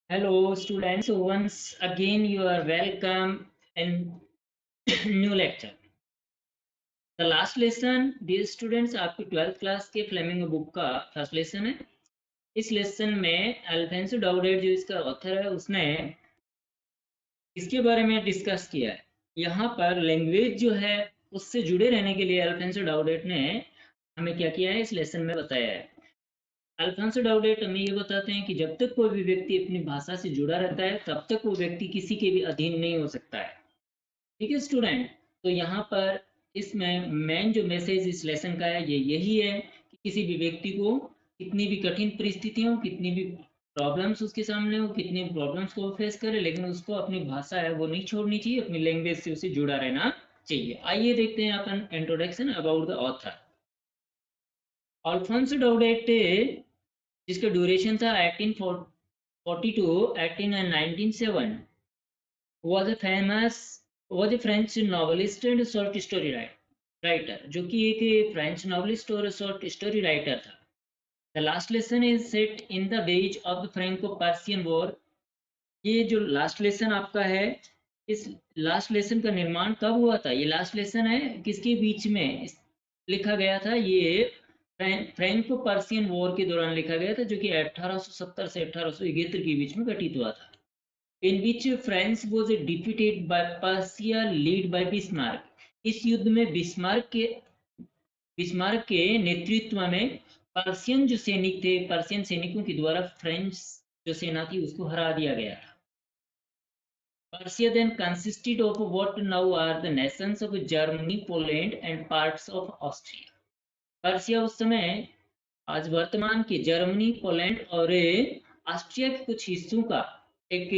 Hello, students. Once again, you are welcome in new lecture. The last lesson, dear students, आपकी 12th class के flamingo book का first lesson है। इस lesson में Alfonso डाउडेट जो इसका ऑथर है उसने इसके बारे में डिस्कस किया है। यहाँ पर लैंग्वेज जो है उससे जुड़े रहने के लिए अल्फोंसो डाउडेट ने हमें क्या किया है इस लेसन में बताया है। अल्फोंसो डाउडेट हमें ये बताते हैं कि जब तक कोई भी व्यक्ति अपनी भाषा से जुड़ा रहता है तब तक वो व्यक्ति किसी के भी अधीन नहीं हो सकता है। ठीक है स्टूडेंट। तो यहाँ पर इसमें मेन जो मैसेज इस लेसन का है ये यही है कि किसी भी व्यक्ति को कितनी भी कठिन परिस्थितियां हो, कितनी भी प्रॉब्लम्स उसके सामने हो, कितनी प्रॉब्लम्स को फेस करे, लेकिन उसको अपनी भाषा है वो नहीं छोड़नी चाहिए, अपनी लैंग्वेज से उसे जुड़ा रहना चाहिए। आइए देखते हैं अपन introduction about the author. Alphonse Daudet जिसका ड्यूरेशन था 1842 1897 was a famous was a French novelist and short story writer जो कि एक फ्रेंच नॉवलिस्ट और शॉर्ट स्टोरी राइटर था। The last lesson is set in the beige of the Franco Persian war. ये जो last lesson आपका है, इस लास्ट लेसन का निर्माण कब हुआ था? ये लास्ट लेसन है किसके बीच में लिखा गया था? ये फ्रैंको पर्सियन वॉर के दौरान लिखा गया था, जो कि 1870 से 1871 के बीच में घटित हुआ था। In which France was defeated by Persia led by Bismarck। इस युद्ध में बिस्मार्क के नेतृत्व में पर्शियन जो सैनिक थे, पर्शियन सैनिकों के द्वारा फ्रेंच जो सेना थी उसको हरा दिया गया था। Persia then consisted of what now are the nations of Germany, Poland and parts of Austria। Persia उस समय आज वर्तमान के जर्मनी, पोलैंड और ऑस्ट्रिया के कुछ हिस्सों का एक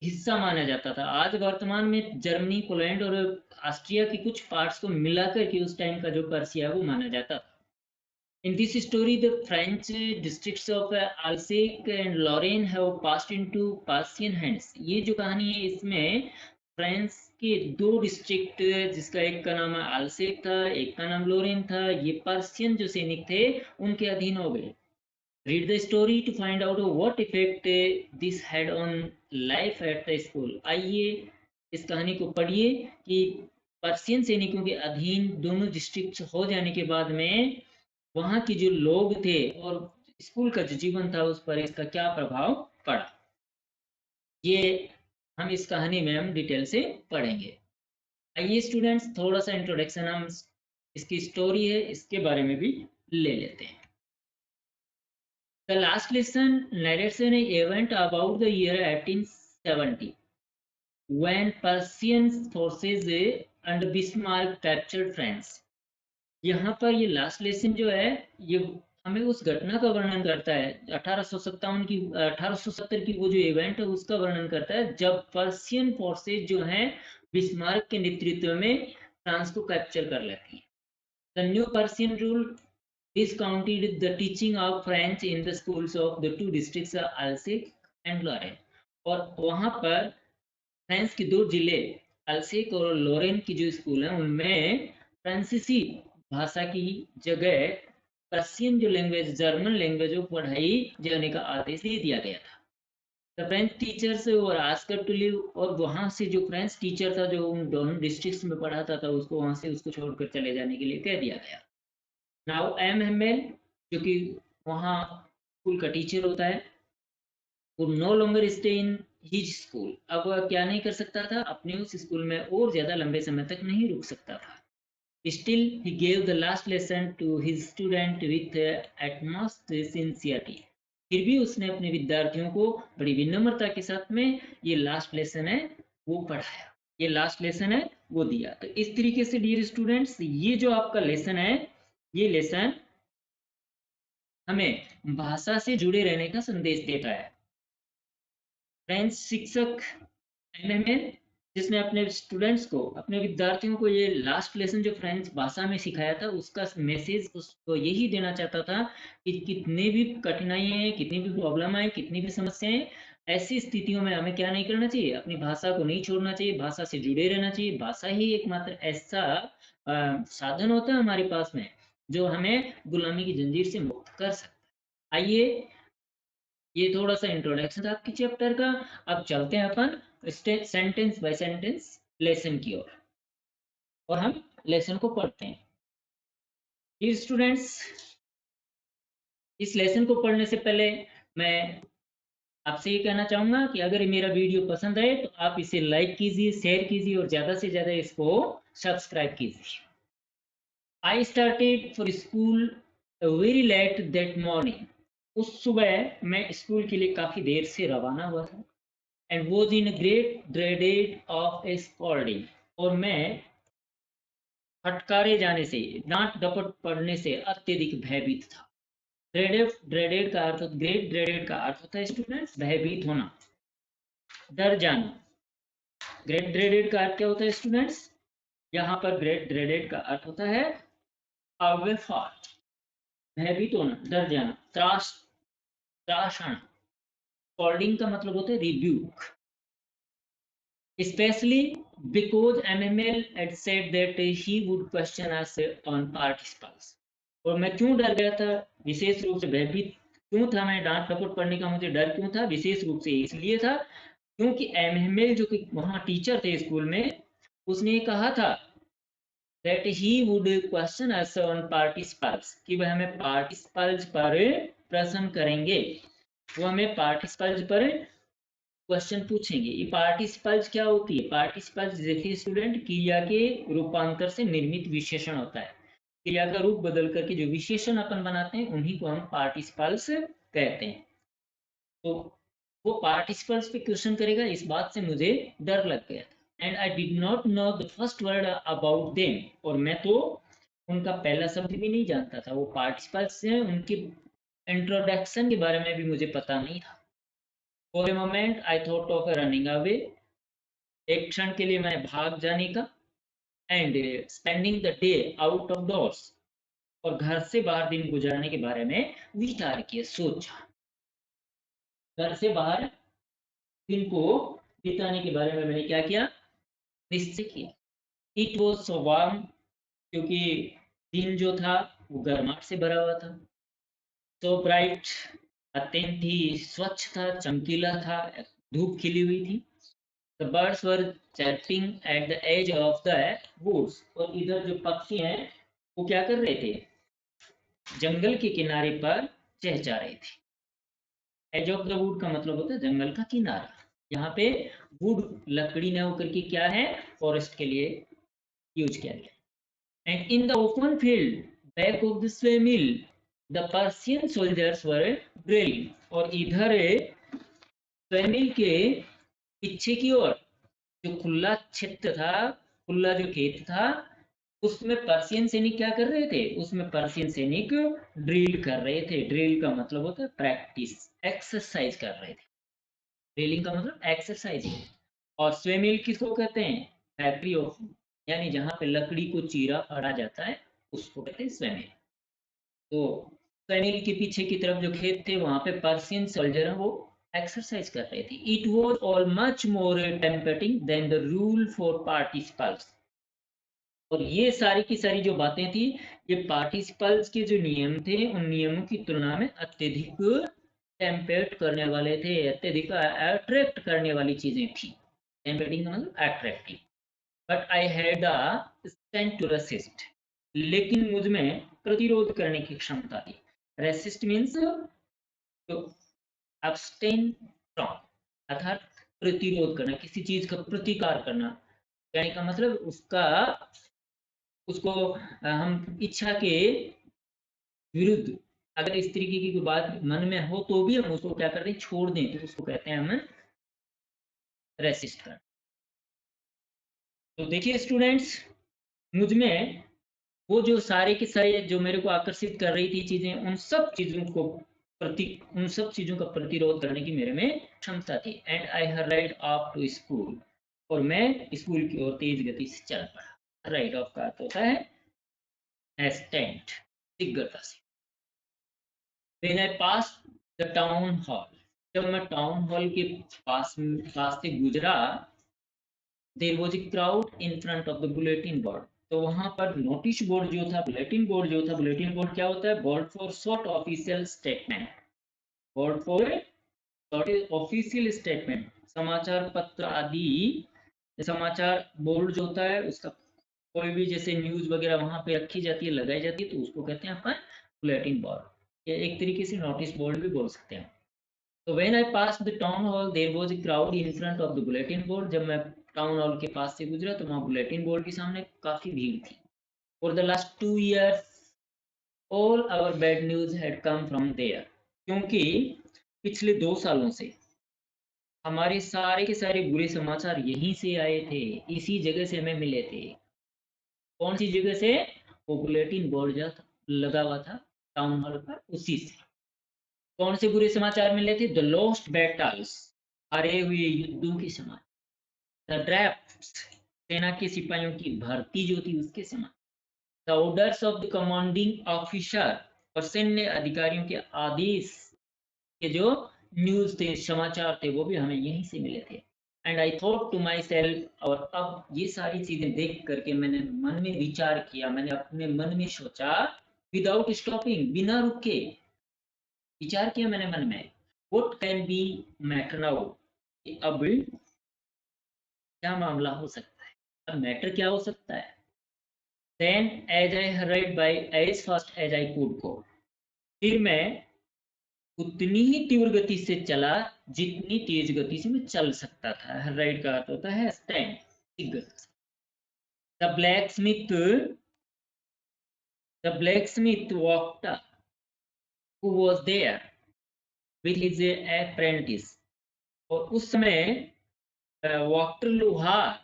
हिस्सा माना जाता था। आज वर्तमान में जर्मनी, पोलैंड और ऑस्ट्रिया के कुछ पार्ट्स को मिलाकर के उस टाइम का जो पर्सिया वो माना जाता था। In this story, the French districts of Alsace and Lorraine have passed into Persian hands। ये जो कहानी है इसमें फ्रांस के दो डिस्ट्रिक्ट, जिसका एक का नाम अल्सेक था, एक का नाम लोरेन था, ये पर्शियन जो सैनिक थे उनके अधीन हो गए। Read the story to find out what effect this had on life at the school। आइए इस कहानी को पढ़िए कि पर्शियन सैनिकों के अधीन दोनों डिस्ट्रिक्ट हो जाने के बाद में वहाँ के जो लोग थे और स्कूल का जो जीवन था उस पर इसका क्या प्रभाव पड़ा, ये हम इस कहानी में हम डिटेल से पढ़ेंगे। आइए स्टूडेंट्स, थोड़ा सा इंट्रोडक्शन हम इसकी स्टोरी है इसके बारे में भी ले लेते हैं। The last lesson narrates an event about the year 1870 when Persian forces and Bismarck captured France। यहाँ पर ये लास्ट लेसन जो है ये हमें उस घटना का वर्णन करता है 1870 की वो जो इवेंट है उसका वर्णन करता है जब पर्शियन फोर्सेज जो हैं बिस्मार्क के नेतृत्व में फ्रांस को कैप्चर कर लेती हैं। The new Persian rule discounted the teaching of French in the schools of the two districts Alsace and Lorraine। और वहाँ पर फ्रांस के दो जिले अल्सेक और लोरेन की जो स्कूल हैं उनमें फ्रांसीसी भाषा की जगह पर्शियन जो लैंग्वेज, जर्मन लैंग्वेज को पढ़ाई जाने का आदेश दे दिया गया था। द फ्रेंच टीचर्स और आस्कर टू लिव, और वहाँ से जो फ्रेंच टीचर था जो उन दोनों डिस्ट्रिक्ट्स में पढ़ाता था उसको वहाँ से उसको छोड़कर चले जाने के लिए कह दिया गया। नाउ एम जो कि वहाँ स्कूल का टीचर होता है, वो no longer stay in his school. अब वह क्या नहीं कर सकता था, अपने उस स्कूल में और ज्यादा लंबे समय तक नहीं रुक सकता था। Still he gave the last lesson to his student with utmost sincerity. फिर भी उसने अपने विद्यार्थियों को बड़ी विनम्रता के साथ में ये लास्ट लेसन है वो पढ़ाया, ये लास्ट लेसन है वो दिया। तो इस तरीके से डियर स्टूडेंट्स, ये जो आपका लेसन है ये लेसन हमें भाषा से जुड़े रहने का संदेश देता है। फ्रेंच शिक्षक एमएमएल जिसने अपने स्टूडेंट्स को, अपने विद्यार्थियों को ये लास्ट लेसन जो फ्रेंच भाषा में सिखाया था उसका मैसेज उसको यही देना चाहता था कि कितनी भी कठिनाइयाँ हैं, कितनी भी प्रॉब्लम आए, कितनी भी समस्याएं, ऐसी स्थितियों में हमें क्या नहीं करना चाहिए, अपनी भाषा को नहीं छोड़ना चाहिए, भाषा से जुड़े रहना चाहिए। भाषा ही एकमात्र ऐसा साधन होता है हमारे पास में जो हमें गुलामी की जंजीर से मुक्त कर सकता है। आइए ये थोड़ा सा इंट्रोडक्शन था आपके चैप्टर का। अब चलते हैं अपन सेंटेंस बाय सेंटेंस लेसन की ओर और हम लेसन को पढ़ते हैं। ये स्टूडेंट्स, इस लेसन को पढ़ने से पहले मैं आपसे ये कहना चाहूंगा कि अगर मेरा वीडियो पसंद आए तो आप इसे लाइक कीजिए, शेयर कीजिए और ज्यादा से ज्यादा इसको सब्सक्राइब कीजिए। I started for school very let that morning. उस सुबह मैं स्कूल के लिए काफी देर से रवाना हुआ था। And was in great dreaded of A scolding, और मैं फटकारे जाने से, डांट डपट पड़ने से अत्यधिक भयभीत था। ड्रेडेड का अर्थ, ग्रेट ड्रेडेड का अर्थ होता है स्टूडेंट्स भयभीत होना, डर जाना। ग्रेट ड्रेडेड का अर्थ क्या होता है स्टूडेंट्स? यहाँ पर ग्रेट ड्रेडेड का अर्थ होता है अवेफाट, भयभीत होना, डर जाना, त्रासना। स्कॉल्डिंग का मतलब होता है rebuke. Especially because MML had said that he would question us on participles। और मैं क्यों डर गया था, विशेष रूप से भयभीत क्यों था, मैं डांट डपट पड़ने का मुझे डर क्यों था, विशेष रूप से इसलिए था क्योंकि MML जो कि वहाँ टीचर थे स्कूल में, उसने कहा था that he would question us on participles, कि वह हमें participles पर प्रश्न करेंगे, वो हमें participles पर क्वेश्चन पूछेंगे। ये पार्टिसिपल्स क्या होती है? पार्टिसिपल्स देखिए स्टूडेंट, क्रिया के रूपांतर से निर्मित विशेषण होता है। क्रिया का रूप बदल करके जो विशेषण अपन बनाते हैं उन्हीं को हम पार्टिसिपल्स कहते हैं। तो वो पार्टिसिपल्स पे क्वेश्चन करेगा, इस बात से मुझे डर लग गया था। And I did not know the first word about them, और मैं तो उनका पहला शब्द भी नहीं जानता था। वो पार्टिसिपल्स हैं, उनके इंट्रोडक्शन के बारे में भी मुझे पता नहीं था। For a moment I thought of running away। एक क्षण के लिए मैं भाग जाने का, and spending the day out of doors, और घर से बाहर दिन गुजारने के बारे में विचार किया, सोचा। घर से बाहर दिन को बिताने के बारे में मैंने क्या किया, निश्चय किया। इट वॉज सो वार्म, क्योंकि दिन जो था वो गर्माहट से भरा हुआ था। सो ब्राइट, अत्यंत ही स्वच्छ था, चमकीला था, धूप खिली हुई थी। The birds were chirping at the edge of the woods। और इधर जो पक्षी हैं वो क्या कर रहे थे, जंगल के किनारे पर चहचहा रहे थे। एज ऑफ द वुड का मतलब होता है जंगल का किनारा। यहाँ पे वुड लकड़ी न होकर के क्या है, फॉरेस्ट के लिए यूज किया गया। And in the open field back of the sawmill the Persian soldiers were drilling. और इधर स्वेमिल के पीछे की ओर जो खुला क्षेत्र था, खुला जो खेत था, उसमें पर्शियन सैनिक क्या कर रहे थे, उसमें पर्शियन सैनिक ड्रिल कर रहे थे। ड्रिल का मतलब होता है प्रैक्टिस, एक्सरसाइज कर रहे थे। ड्रिलिंग का मतलब एक्सरसाइज। और स्वेमिल किसको कहते हैं, फैक्ट्री ऑफ, यानी जहां पे लकड़ी को चीरा फाड़ा जाता है उसको कहते हैं स्वेमिल। तो स्वेमिल के पीछे की तरफ जो खेत थे वहां पे पर्शियन सोल्जर वो एक्सरसाइज कर रहे थे। It was all much more tempting than the rule for participles. और ये सारी की सारी जो बातें थी, ये पार्टिसिपल्स के जो नियम थे उन नियमों की तुलना में अत्यधिक टेम्पेट करने वाले थे, अत्यधिक अट्रैक्ट करने वाली चीजें थी। टेम्पेटिंग का मतलब attractive. But I had the strength to resist, लेकिन मुझ में प्रतिरोध करने की क्षमता थी। Resist means to abstain from, अर्थात प्रतिरोध करना, किसी चीज का प्रतिकार करना। कहने का मतलब उसका, उसको हम इच्छा के विरुद्ध अगर इस तरीके की कोई बात मन में हो तो भी हम उसको क्या करते हैं, छोड़ दें, तो उसको कहते हैं हम रेसिस्ट कर। तो देखिए स्टूडेंट्स, मुझ में वो जो सारे के सारे जो मेरे को आकर्षित कर रही थी चीजें, उन सब चीजों का प्रतिरोध करने की मेरे में क्षमता थी। And I hurried off to school, और मैं स्कूल की ओर तेज गति से चल पड़ा। राइड ऑफ का अर्थ होता है एस्टेंट, शीघ्रता से। When I passed the town hall, जब मैं टाउन हॉल के पास से गुजरा, there was a crowd in front of the bulletin board. तो वहां पर नोटिस बोर्ड जो था, बुलेटिन बोर्ड जो था, बुलेटिन बोर्ड क्या होता है, board for short official statement, board for official statement, समाचार पत्र आदि, समाचार बोर्ड जो होता है उसका कोई भी जैसे न्यूज वगैरह वहां पे रखी जाती है, लगाई जाती है, तो उसको कहते हैं अपन बुलेटिन बोर्ड, या एक तरीके से नोटिस बोर्ड भी बोल सकते हैं। तो when I pass the town hall there was a crowd in front of the bulletin board, जब मैं टाउन हॉल के पास से गुजरा तो वहां बुलेटिन बोर्ड के सामने काफी भीड़ थी। For the last 2 years all our bad news had come from there, क्योंकि पिछले 2 सालों से हमारे सारे के सारे बुरे समाचार यहीं से आए थे, इसी जगह से हमें मिले थे। कौन सी जगह से? वो बुलेटिन बोर्ड जो लगा हुआ था टाउन हॉल पर, उसी से। कौन से बुरे समाचार मिले थे? द लॉस्ट बैटल्स, हारे हुए युद्धों के समाचार, द ड्राफ्ट्स, सेना के सिपाहियों की भर्ती जो थी उसके समाचार, the orders of the commanding officer, और सैन्य अधिकारियों के आदेश के जो न्यूज थे, समाचार थे, वो भी हमें यहीं से मिले थे। And I thought to myself, और अब ये सारी चीजें देख करके मैंने मन में विचार किया, मैंने अपने मन में सोचा, विदाउट स्टॉपिंग, बिना रुके विचार किया मैंने मन में, what can be matter now, अब क्या मामला हो सकता है, अब मैटर क्या हो सकता है। Then as I hurried by as fast as I could go, फिर मैं उतनी ही तीव्र गति से चला जितनी तेज गति से मैं चल सकता था। हर्राइड का अर्थ होता है स्टैंड, एक गति से। The blacksmith, the blacksmith walked who was there with his apprentice, और उस समय वॉक्टर लोहार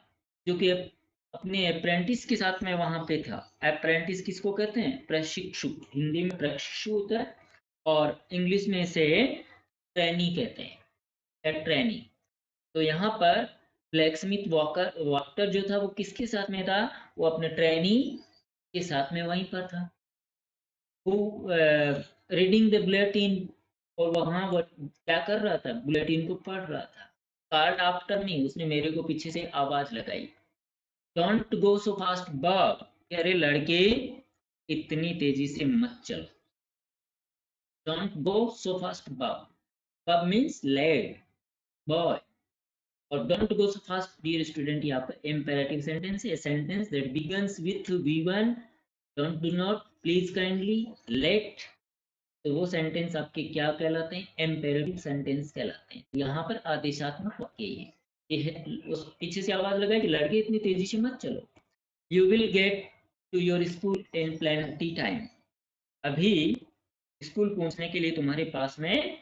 जो कि अपने अप्रेंटिस के साथ में वहां पे था। अप्रेंटिस किसको कहते हैं? प्रशिक्षु, हिंदी में प्रशिक्षु होता है और इंग्लिश में इसे ट्रेनी कहते हैं, ट्रेनी। तो यहाँ पर ब्लैक स्मिथ वॉकर जो था वो किसके साथ में था? वो अपने ट्रेनी के साथ में वहीं पर था। वो रीडिंग द बुलेटिन, और वहां वो क्या कर रहा था? बुलेटिन को पढ़ रहा था। कार्ड आफ्टर मी, उसने मेरे को पीछे से आवाज लगाई, don't go so fast Bob, अरे लड़के इतनी तेजी से मत चलो। Don't go so fast Bob, Bob means lad, boy. और don't go so fast dear student, यहाँ पर इम्पेरेटिव सेंटेंस है, sentence that begins with V1, don't, do not, please, kindly, let, तो वो सेंटेंस आपके क्या कहलाते हैं? इम्पेरेटिव सेंटेंस कहलाते हैं। यहाँ पर आदेशात्मक वाक्य ये है, उस पीछे से आवाज लगाई कि लड़के इतनी तेजी से मत चलो। You will get to your school in plenty time, अभी स्कूल पहुंचने के लिए तुम्हारे पास में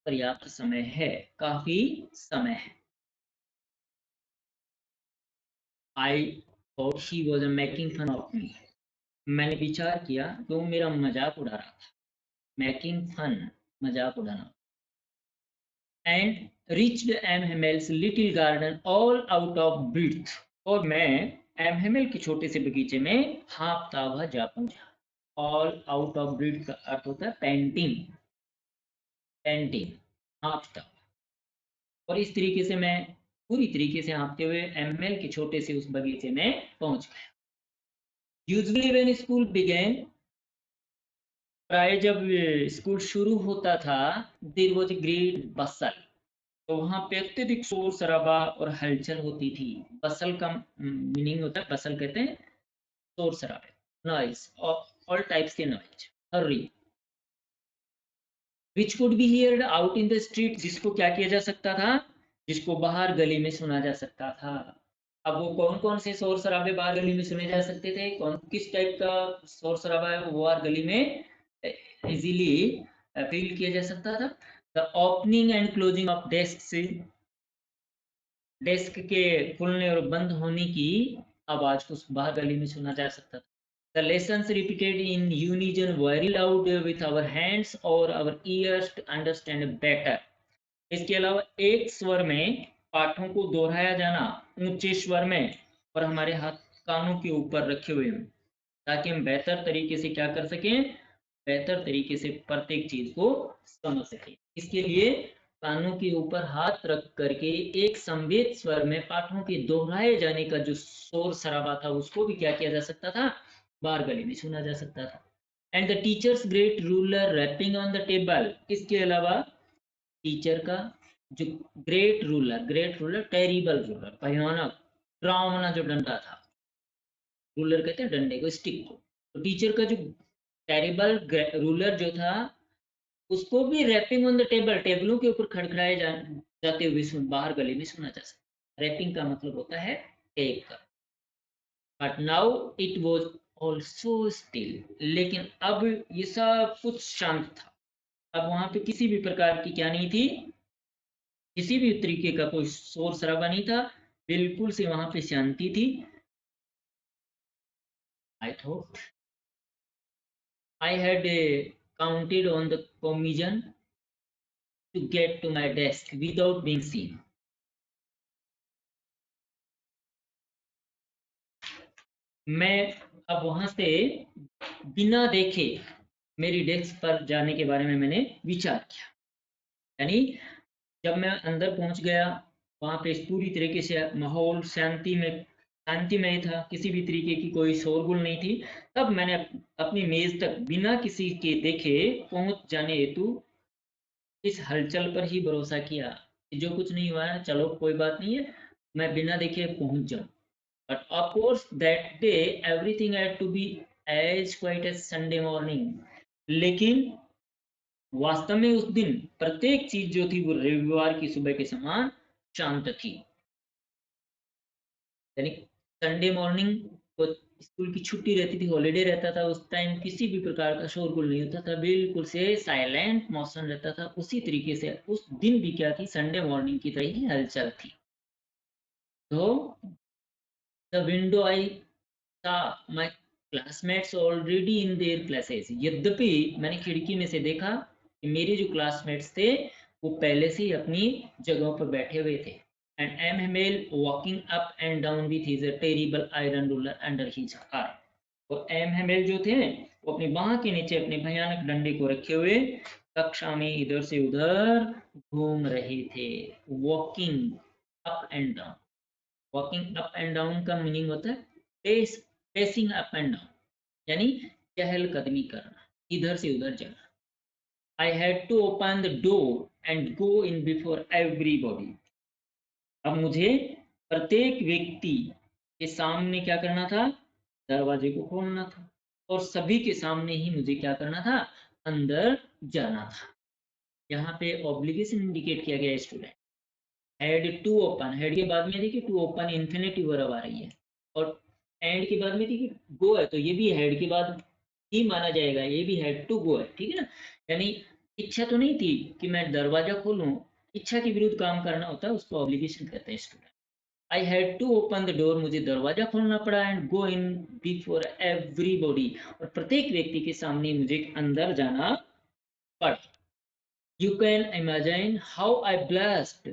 पर्याप्त समय है, काफी समय है। I thought she was making fun of me, मैंने विचार किया कि वो मेरा मजाक उड़ा रहा था। मेकिंग फन, मजाक उड़ाना। And reached M Hamel's little garden all out of breath, और मैं एम हेमेल के छोटे से बगीचे में हाँफता हुआ जा पहुंचा। ऑल आउट ऑफ ब्रीथ का अर्थ होता है पेंटिंग, पेंटिंग, हाँफता। और इस तरीके से मैं पूरी तरीके से हाँफते हुए एम हेमेल के छोटे से उस बगीचे में पहुंच गया। यूजुअली व्हेन स्कूल बिगेन, प्राय जब स्कूल शुरू होता था, देयर वाज अ ग्रेट बसल, तो वहां पे अत्यधिक शोर शराबा और हलचल होती थी। बसल का मीनिंग होता है, बसल कहते हैं शोर शराबे, नॉइज, ऑल टाइप्स के noise, hurry, which could be heard out in the street, जिसको क्या किया जा सकता था? जिसको बाहर गली में सुना जा सकता था। अब वो कौन कौन से शोर शराबे बाहर गली में सुने जा सकते थे? कौन किस टाइप का शोर शराबा है वो बाहर गली में इजीली फील किया जा सकता था? The opening and closing of desk, desk के खुलने और बंद होने की आवाज को बाहर गली में सुना जा सकता था। The lessons repeated in unison very loud with our hands or our ears to understand better. इसके अलावा एक स्वर में पाठों को दोहराया जाना, ऊंचे स्वर में, और हमारे हाथ कानों के ऊपर रखे हुए हैं, ताकि हम बेहतर तरीके से क्या कर सकें? बेहतर तरीके से प्रत्येक चीज को समझ सकें। इसके लिए कानों के ऊपर हाथ रख करके एक संवेद स्वर में पाठों के दोहराए जाने का जो शोर शराबा था उसको भी क्या किया जा सकता था? बाहर गली में सुना जा सकता था। And the teacher's great ruler rapping on the table, इसके अलावा टीचर का जो ग्रेट रूलर टेरिबल रूलर, भयानक डरावना जो डंडा था, रूलर कहते हैं डंडे को, स्टिक को, तो टीचर का जो टेरिबल रूलर जो था, उसको भी रैपिंग ऑन द टेबल, टेबलों के ऊपर खड़खड़ाए जाते हुए बाहर गली में सुना जा सकता। रैपिंग का मतलब होता है टेप का। But now it was also still, लेकिन अब ये सब कुछ शांत था। अब वहां पे किसी भी प्रकार की क्या नहीं थी, किसी भी तरीके का कोई शोर शराबा नहीं था, बिल्कुल से वहां पे शांति थी। I thought I had counted on the commission to get to my desk without being seen. मैं अब वहां से बिना देखे मेरी डेस्क पर जाने के बारे में मैंने विचार किया। यानी जब मैं अंदर पहुंच गया, वहां पे पूरी तरीके से माहौल शांतिमय था, किसी भी तरीके की कोई शोरगुल नहीं थी। तब मैंने अपनी मेज तक बिना किसी के देखे पहुंच जाने हेतु इस हलचल पर ही भरोसा किया कि जो कुछ नहीं हुआ है, चलो कोई बात नहीं है, मैं बिना देखे पहुंच जाऊं। But of course that day everything had to be as quiet as Sunday morning. लेकिन वास्तव में उस दिन प्रत्येक चीज जो थी वो रविवार की सुबह के समान शांत थी। यानी संडे मॉर्निंग को स्कूल की छुट्टी रहती थी, हॉलीडे रहता था, उस टाइम किसी भी प्रकार का शोरगुल नहीं होता था, बिल्कुल से साइलेंट मौसम रहता था। उसी तरीके से उस दिन भी क्या थी, संडे मॉर्निंग की तरह ही हलचल थी। तो द विंडो आई सा my classmates already in their classes, यद्यपि मैंने खिड़की में से देखा कि मेरे जो क्लासमेट्स थे वो पहले से ही अपनी जगहों पर बैठे हुए थे। And M Hamel walking up and down with his terrible iron ruler under his arm. और एम हेमेल जो थे वो अपनी बाह के नीचे अपने भयानक डंडे को रखे हुए कक्षा में इधर से उधर घूम रहे थे। Walking up and down, walking up and down का मीनिंग होता है पेसिंग अप एंड डाउन, यानी चहलकदमी करना, इधर से उधर जाना। I had to open the door and go in before everybody. अब मुझे प्रत्येक व्यक्ति के सामने क्या करना था, दरवाजे को खोलना था, और सभी के सामने ही मुझे क्या करना था, अंदर जाना था। यहाँ पे ऑब्लिगेशन इंडिकेट किया गया student. Had to open, had के बाद में देखिए टू ओपन इन्फिनेटिव वर्ब आ रही है, और एंड के बाद में देखिए गो है, तो ये भी हेड के बाद ही माना जाएगा, ये भी हेड टू गो है, ठीक है ना। यानी इच्छा तो नहीं थी कि मैं दरवाजा खोलूं, इच्छा के विरुद्ध काम करना होता है, उसको ऑब्लिगेशन कहते हैं student. I had to open the door, मुझे दरवाजा खोलना पड़ा, and go in before everybody, और प्रत्येक व्यक्ति के सामने मुझे अंदर जाना पड़ा। You can imagine how I blushed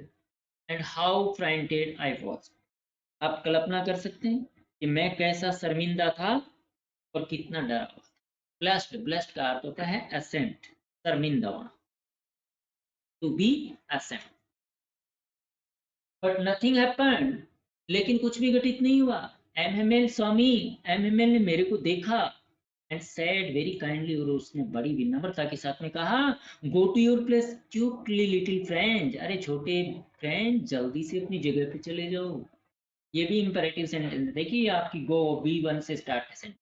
and how frightened I was. आप कल्पना कर सकते हैं कि मैं कैसा शर्मिंदा था और कितना डरा हुआ। ब्लस्ड, ब्लस्ड का अर्थ होता है असेंट, शर्मिंदा होना, to be ashamed. But nothing happened, लेकिन कुछ भी घटित नहीं हुआ। एमएमएल स्वामी, एमएमएल ने मेरे को देखा एंड सेड वेरी काइंडली, और उसने बड़ी विनम्रता के साथ में कहा, go to your place quickly little friend. अरे छोटे फ्रेंड, जल्दी से अपनी जगह पे चले जाओ। ये भी इंपेरेटिव सेंटेंस है, देखिए आपकी गो V1 से स्टार्ट है sentence.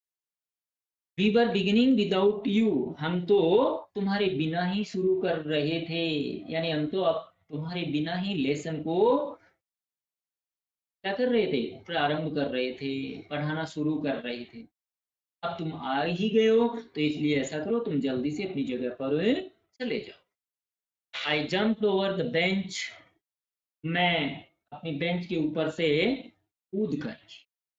We were beginning without you, हम तो तुम्हारे बिना ही शुरू कर रहे थे, यानी हम तो अब तुम्हारे बिना ही लेसन को क्या कर रहे थे, प्रारंभ कर रहे थे, पढ़ाना शुरू कर रहे थे। अब तुम आ ही गए हो, तो इसलिए ऐसा करो, तुम जल्दी से अपनी जगह पर चले जाओ। आई जम्प ओवर द बेंच, मैं अपनी बेंच के ऊपर से कूद कर,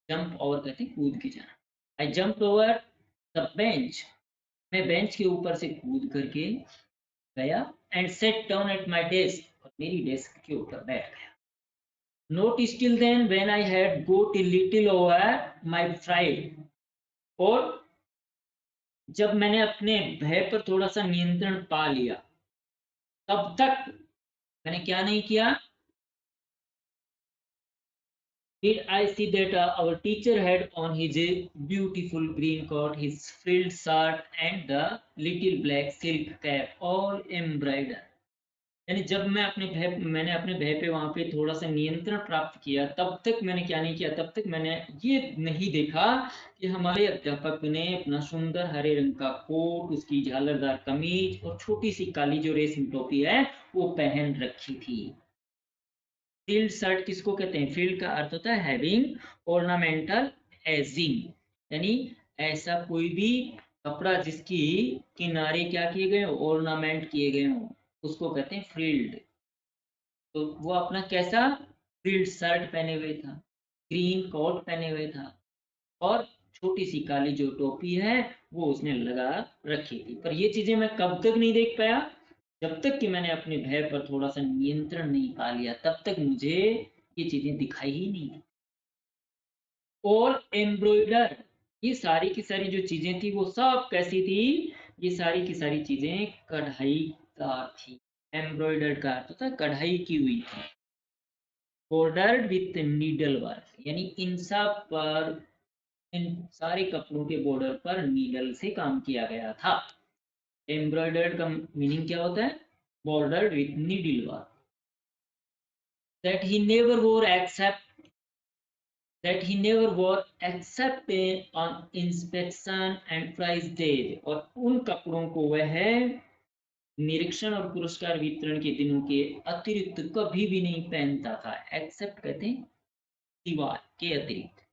जंप ओवर कहते हैं कूद के जाना। I jump over the bench, मैं बेंच के ऊपर से कूद करके गया, and sat down at my desk, और मेरी डेस्क के ऊपर बैठ गया। Not still then when I had got a little over my fright, और जब मैंने अपने भय पर थोड़ा सा नियंत्रण पा लिया, तब तक मैंने क्या नहीं किया, did I see that our teacher had on his beautiful green coat, his frilled shirt, and the little black silk cap all embroidered. यानी जब मैंने अपने भय पे वहाँ पे थोड़ा-सा नियंत्रण प्राप्त किया, तब तक मैंने क्या नहीं किया, तब तक मैंने ये नहीं देखा कि हमारे अध्यापक ने अपना सुंदर हरे रंग का कोट, उसकी झालरदार कमीज और छोटी-सी काली जो रेशमी टोपी है, वो पहन रखी थी। फील्ड शर्ट किसको कहते हैं? फील्ड का अर्थ होता है हैविंग ऑर्नामेंटल एजिंग, यानी ऐसा कोई भी कपड़ा जिसकी किनारे क्या किए गए हो? ऑर्नामेंट किए गए हों, उसको कहते हैं फ्रिल्ड। तो वो अपना कैसा फ्रिल्ड शर्ट पहने हुए था, ग्रीन कोट पहने हुए था और छोटी सी काली जो टोपी है वो उसने लगा रखी थी। पर ये चीजें मैं कब तक नहीं देख पाया? जब तक कि मैंने अपने भय पर थोड़ा सा नियंत्रण नहीं पा लिया, तब तक मुझे ये चीजें दिखाई ही नहीं। और एम्ब्रॉयडर, ये सारी की सारी जो चीजें थी वो सब कैसी थी? ये सारी की सारी चीजें कढ़ाईदार थी। एम्ब्रॉयडर्ड का अर्थ होता है कढ़ाई की हुई थी। बॉर्डर्ड विथ नीडल वर्क, यानी इन सब पर, इन सारे कपड़ों के बॉर्डर पर नीडल से काम किया गया था। एम्ब्रॉयडर्ड का मीनिंग क्या होता है? Bordered with needle work. That he never wore except that he never wore except on inspection and prize days, और उन कपड़ों को वह निरीक्षण और पुरस्कार वितरण के दिनों के अतिरिक्त कभी भी नहीं पहनता था। एक्सेप्ट कहते हैं सिवाय के, अतिरिक्त।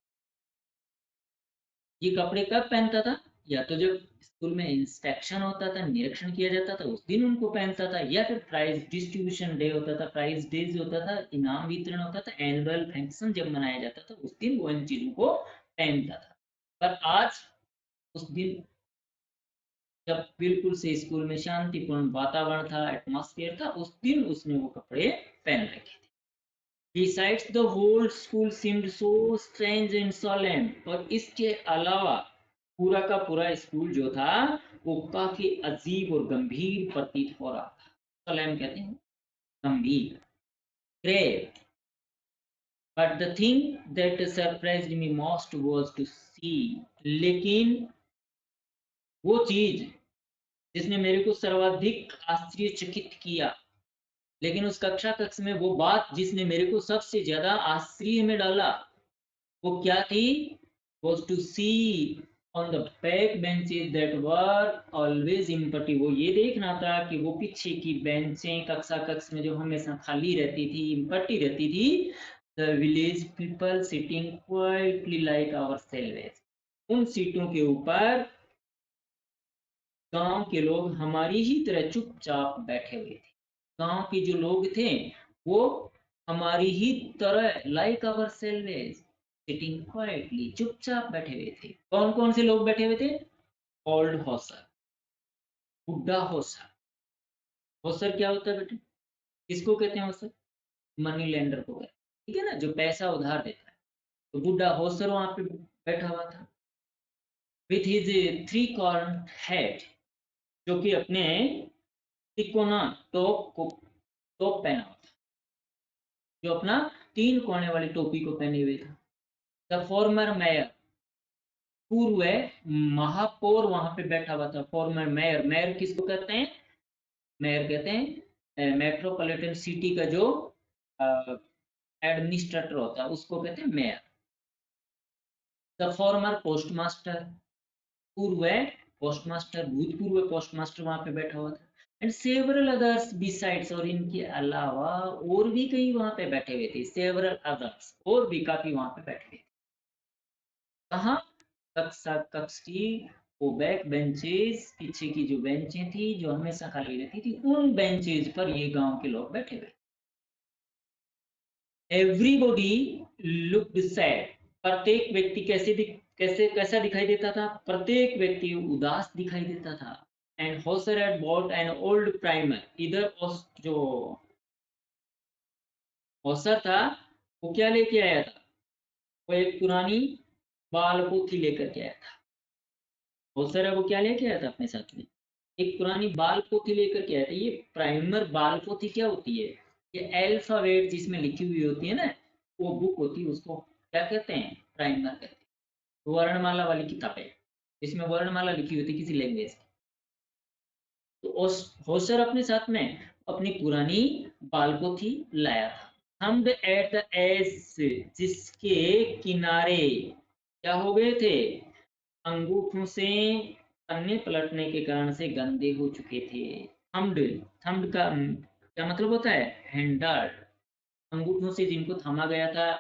ये कपड़े कब पहनता था? या तो जब स्कूल में इंस्पेक्शन होता था, निरीक्षण किया जाता था, उस दिन उनको पहनता था, या फिर प्राइज डिस्ट्रीब्यूशन डे होता था, प्राइज डेज होता था, इनाम वितरण होता था, एनुअल फंक्शन जब मनाया जाता था, उस दिन वो इन चीजों को पहनता था। पर आज, उस दिन जब बिल्कुल से स्कूल में शांतिपूर्ण वातावरण था, एटमॉस्फेयर था, उस दिन उसने वो कपड़े पहन रखे थे। Besides, the whole school seemed so strange and solemn, और इसके अलावा पूरा का पूरा स्कूल जो था वो काफी अजीब और गंभीर प्रतीत हो रहा था। solemn कहते हैं गंभीर, grave. But the thing that surprised me most was to see, लेकिन वो चीज जिसने मेरे को सर्वाधिक आश्चर्यचकित किया, लेकिन उस कक्षा कक्ष में वो बात जिसने मेरे को सबसे ज्यादा आश्चर्य में डाला, वो क्या थी? Was to see on the back benches that were always empty, वो ये देखना था कि वो पीछे की बेंचें कक्षा कक्ष में जो हमेशा खाली रहती थी, empty रहती थी, the village people sitting quietly like ourselves, उन सीटों के ऊपर गांव के लोग हमारी ही तरह चुपचाप बैठे हुए थे। गांव के जो लोग थे वो हमारी ही तरह like ourselves sitting quietly, चुपचाप बैठे हुए थे। कौन कौन से लोग बैठे हुए थे? ओल्ड हॉसर, बुढ़ा हॉसर। हॉसर क्या होता है बेटे? किसको कहते हैं हॉसर? मनी लेंडर को कहते हैं, ठीक है ना, जो पैसा उधार देता है। तो बुढ़ा हॉसर वहां पे बैठा हुआ था with his three corn head, जो कि अपने तिकोना टोप को टोप पहना हुआ था, जो अपना 3 कोने वाली टोपी को पहने हुए था। द फॉर्मर मेयर, पूर्व महापौर वहां पे बैठा हुआ था। फॉर्मर मेयर, मेयर किसको कहते हैं? मेयर कहते हैं मेट्रोपॉलिटन सिटी का जो एडमिनिस्ट्रेटर होता है उसको कहते हैं मेयर। द फॉर्मर पोस्टमास्टर, पूर्व पोस्टमास्टर, भूतपूर्व पोस्टमास्टर वहां पे बैठा हुआ था। एंड सेवरल अदर्स बिसाइड्स, और इनके अलावा और भी कई वहां पे बैठे हुए थे। सेवरल अदर्स, और भी काफी वहां पे बैठे हुए थे। कहाँ? कक्षा कक्ष की वो बैक बेंचेस, पीछे की जो बेंचें थी जो हमेशा खाली रहती थी, उन बेंचेज पर ये गांव के लोग बैठे हुए। एवरीबॉडी लुक्ड सैड, प्रत्येक व्यक्ति कैसा दिखाई देता था? प्रत्येक व्यक्ति उदास दिखाई देता था। And Hauser had bought an old primer, इधर जो हॉसर था वो क्या लेके आया था? वो एक पुरानी बाल पोथी लेकर के आया था। हॉसर है वो क्या लेके आया था अपने साथ में? एक पुरानी बाल पोथी लेकर के आया था। ये प्राइमर बाल पोथी क्या होती है? ये अल्फाबेट जिसमें लिखी हुई होती है ना, वो बुक होती है, उसको क्या कहते हैं? प्राइमर कहते हैं। वर्णमाला वाली किताबें जिसमें वर्णमाला लिखी होती है किसी लैंग्वेज की। तो होशर अपने साथ में अपनी पुरानी बाल को थी लाया था। थम्ड एट द एज, जिसके किनारे क्या हो गए थे, अंगूठों से पन्ने पलटने के कारण से गंदे हो चुके थे। थम्ड, थम्ड का क्या मतलब होता है, हैंडल्ड, अंगूठों से जिनको थमा गया था,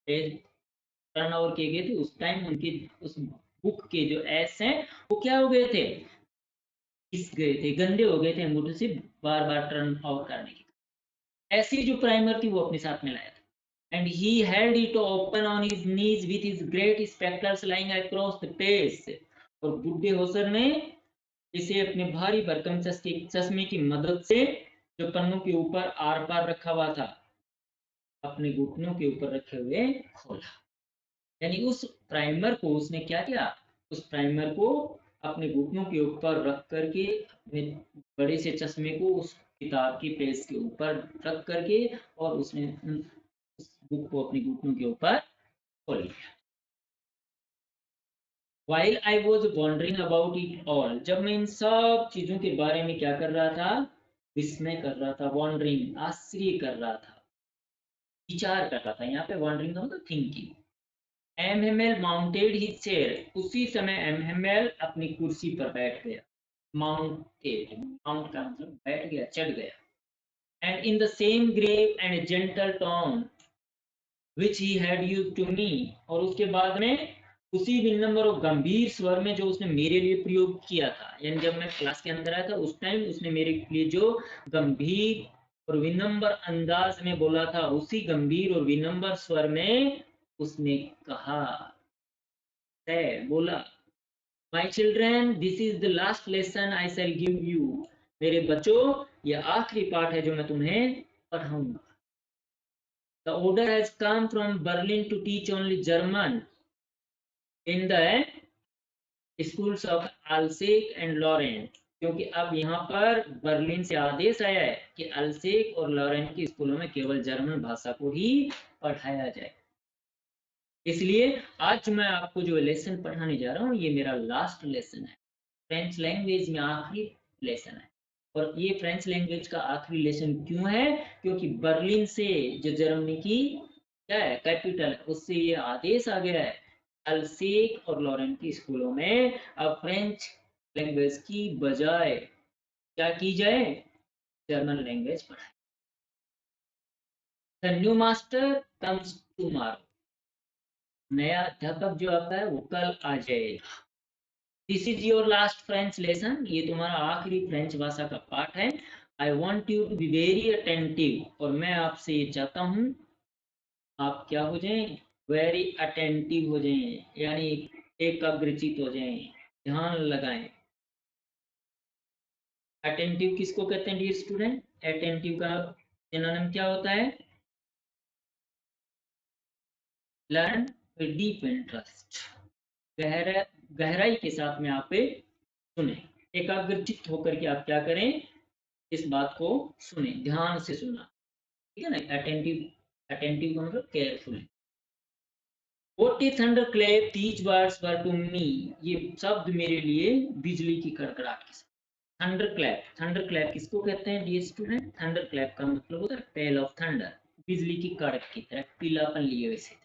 टर्न ओवर किए गए थे, उस टाइम उनके उस बुक के जो एस हैं वो क्या हो गए थे, घिस गए थे, गंदे हो गए थे अंगूठों से बार बार टर्न ओवर करने के। ऐसी जो प्राइमर थी वो अपने साथ में लाया था। And he held it open on his knees with his great spectres lying across the page. और बुड्ढे होसर ने इसे अपने भारी भरकम चश्मे की मदद से जो पन्नों के ऊपर आर पार रखा हुआ था, अपने घुटनों के ऊपर रखे हुए खोला। यानी उस प्राइमर को उसने क्या किया, उस प्राइमर को अपने घुटनों के ऊपर रख करके अपने बड़े से चश्मे को उस किताब के पेज के ऊपर रख करके और उसने उस बुक को अपने घुटनों के ऊपर खोल लिया। While I was wondering about it all, जब मैं इन सब चीजों के बारे में क्या कर रहा था, विस्मय कर रहा था, वॉन्डरिंग आश्चर्य कर रहा था, विचार कर रहा था। यहाँ पे वॉन्डरिंग का मतलब thinking. MML mounted his chair, उसी समय एमएमएल अपनी कुर्सी पर बैठ गया। माउंटेड, माउंट का मतलब बैठ गया, चढ़ गया। And in the same grave and gentle tone which he had used to me, और उसके बाद में उसी विनम्र और गंभीर स्वर में जो उसने मेरे लिए प्रयोग किया था, यानी जब मैं क्लास के अंदर आया था उस टाइम उसने मेरे लिए जो गंभीर और विनम्र अंदाज में बोला था, उसी गंभीर और विनम्र स्वर में उसने कहा, है बोला, my children this is the last lesson I shell give you, मेरे बच्चों यह आखिरी पाठ है जो मैं तुम्हें पढ़ाऊंगा। The order has come from Berlin to teach only German in the schools of Alsace and Lorraine, क्योंकि अब यहाँ पर बर्लिन से आदेश आया है कि अल्सेक और लॉरेंट के स्कूलों में केवल जर्मन भाषा को ही पढ़ाया जाए। इसलिए आज मैं आपको जो लेसन पढ़ाने जा रहा हूँ ये मेरा लास्ट लेसन है, फ्रेंच लैंग्वेज में आखिरी लेसन है। और ये फ्रेंच लैंग्वेज का आखिरी लेसन क्यों है, क्योंकि बर्लिन से, जो जर्मनी की क्या है कैपिटल है, उससे ये आदेश आ गया है अल्सेक और लॉरेंट की स्कूलों में अब फ्रेंच लैंग्वेज की बजाय क्या की जाए, जर्मन लैंग्वेज पढ़ाई। The new master comes tomorrow, नया अध्यापक जो आता है वो कल आ जाएगा। This is your last French lesson, ये तुम्हारा आखिरी फ्रेंच भाषा का पाठ है। I want you to be very attentive, और मैं आपसे ये चाहता हूँ आप क्या हो जाएं, वेरी अटेंटिव हो जाएं, यानी एकाग्रचित हो जाएं, ध्यान लगाएं। अटेंटिव किसको कहते हैं डियर स्टूडेंट, अटेंटिव का सिनोनिम क्या होता है, लर्न विद डीप इंटरेस्ट, गहराई के साथ में आप सुने, एकाग्रचित होकर के आप क्या करें, इस बात को सुने, ध्यान से सुनना, ठीक है ना। अटेंटिव, अटेंटिव का मतलब careful. What is thunderclap? These words were to me, ये शब्द मेरे लिए बिजली की कड़कड़ाहट के साथ। थंडरक्लैप, थंडरक्लैप किसको कहते हैं डियर स्टूडेंट, थंडरक्लैप का मतलब होता है पेल ऑफ थंडर, बिजली की कड़क की तरह पीलापन लिए वैसे थे,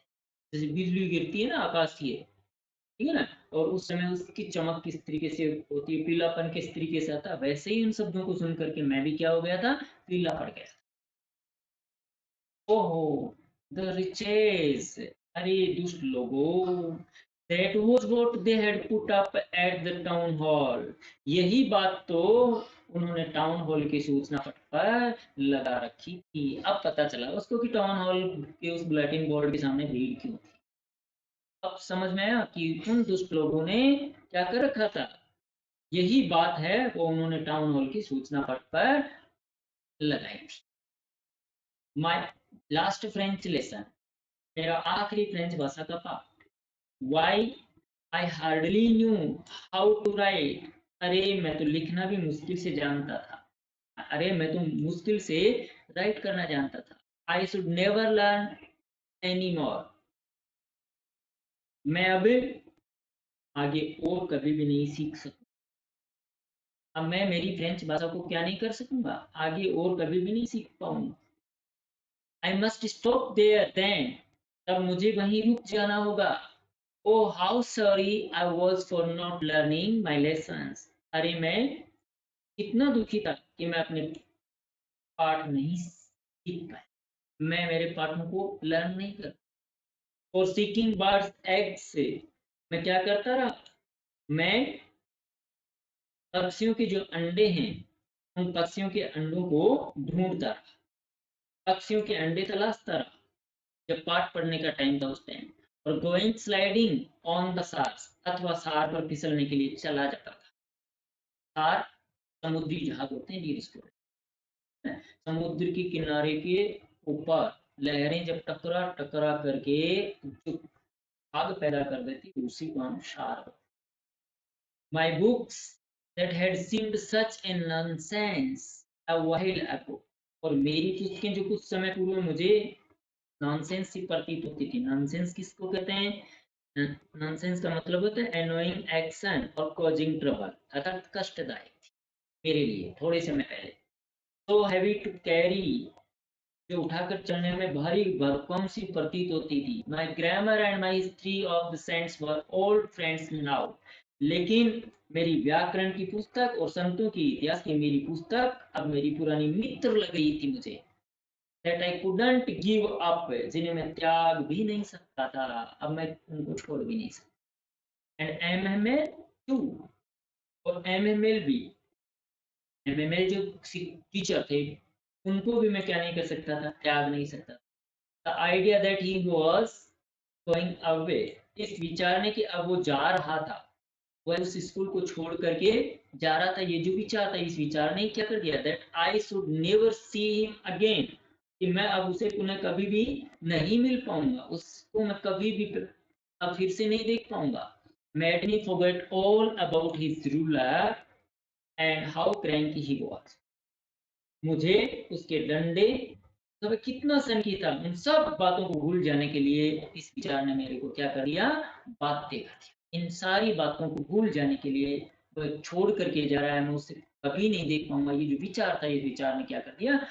जैसे बिजली गिरती है ना आकाशीय, ठीक है ना, और उस समय उसकी चमक किस तरीके से होती है, पीलापन किस तरीके से आता है, वैसे ही उन शब्दों को सुन करके मैं भी क्या हो गया था, पीला पड़ गया। ओहो, द रिचेस, अरे दुष्ट लोगों, that was what they had put up at the town hall, यही बात तो उन्होंने टाउन हॉल की सूचना पट पर लगा रखी थी। अब पता चला उसको कि टाउन हॉल के उस बुलेटिन बोर्ड के सामने भीड़ क्यों थी। अब समझ में आया कि उन दुष्ट लोगों ने क्या कर रखा था, यही बात है वो उन्होंने टाउन हॉल की सूचना पट पर लगाई थी। माय लास्ट फ्रेंच लेसन, मेरा आखिरी फ्रेंच भाषा का पाठ। Why I hardly knew how to write, अरे मैं तो लिखना भी मुश्किल से जानता था, अरे मैं तो मुश्किल से राइट करना जानता था। I should never learn any more, मैं अब आगे और कभी भी नहीं सीख सकता। अब मैं मेरी फ्रेंच भाषा को क्या नहीं कर सकूंगा, आगे और कभी भी नहीं सीख पाऊंगा। I must stop there then, तब मुझे वहीं रुक जाना होगा। Oh how sorry I was for not learning my lessons, अरे मैं कितना दुखी था कि मैं अपने पाठ नहीं सीख पाया, मैं मेरे पाठों को लर्न नहीं कर। और सीकिंग बर्ड्स एग से, मैं क्या करता रहा, मैं पक्षियों के जो अंडे हैं उन पक्षियों के अंडों को ढूंढता रहा, पक्षियों के अंडे तलाशता रहा जब पाठ पढ़ने का टाइम था उस टाइम। और going sliding on the Saar, अथवा सार पर फिसलने के लिए चला जाता था। सार समुद्री जहाज होते हैं डियर स्टूडेंट, समुद्र के किनारे के ऊपर लहरें जब टकरा टकरा करके जो आग पैदा कर देती उसी को हम सार। My books that had seemed such a nonsense a while ago, और मेरी पुस्तकें जो कुछ समय पूर्व मुझे नॉनसेंस सी प्रतीत होती थी। नॉनसेंस किसको कहते हैं? नॉनसेंस का मतलब होता है एनोइंग एक्शन और कॉजिंग ट्रबल, अर्थात कष्टदायक मेरे लिए थोड़े समय पहले। सो हैवी टू कैरी, जो उठाकर चलने में भारी भरकम सी प्रतीत होती थी। My grammar and my history of the saints were old friends now, लेकिन मेरी व्याकरण की पुस्तक और संतों की इतिहास की मेरी पुस्तक अब मेरी पुरानी मित्र लग रही थी मुझे। That I couldn't give up, जिन्हें मैं त्याग भी नहीं सकता था, अब मैं उनको छोड़ भी नहीं सकता। एंड एमएमएल टू, और एमएमएल भी, एमएमएल जो टीचर थे उनको भी मैं क्या नहीं कर सकता था, त्याग नहीं सकता। The idea that he was going away, इस विचार ने कि अब वो जा रहा था, वह उस स्कूल को छोड़ करके जा रहा था, ये जो विचार था, इस विचार ने क्या कर दिया, that I should never see him again, कि मैं अब उसे पुनः कभी भी नहीं मिल पाऊंगा, उसको मैं कभी भी अब फिर से नहीं देख पाऊंगा। Made me forget all about his ruler and how cranky he was, मुझे उसके डंडे, तो कितना सनकी था, उन सब बातों को भूल जाने के लिए इस विचार ने मेरे को क्या कर दिया, बातें कर दिया। इन सारी बातों को भूल जाने के लिए वह छोड़ करके जा रहा है, मैं उससे कभी नहीं देख पाऊंगा, ये जो विचार था, इस विचार ने क्या कर दिया,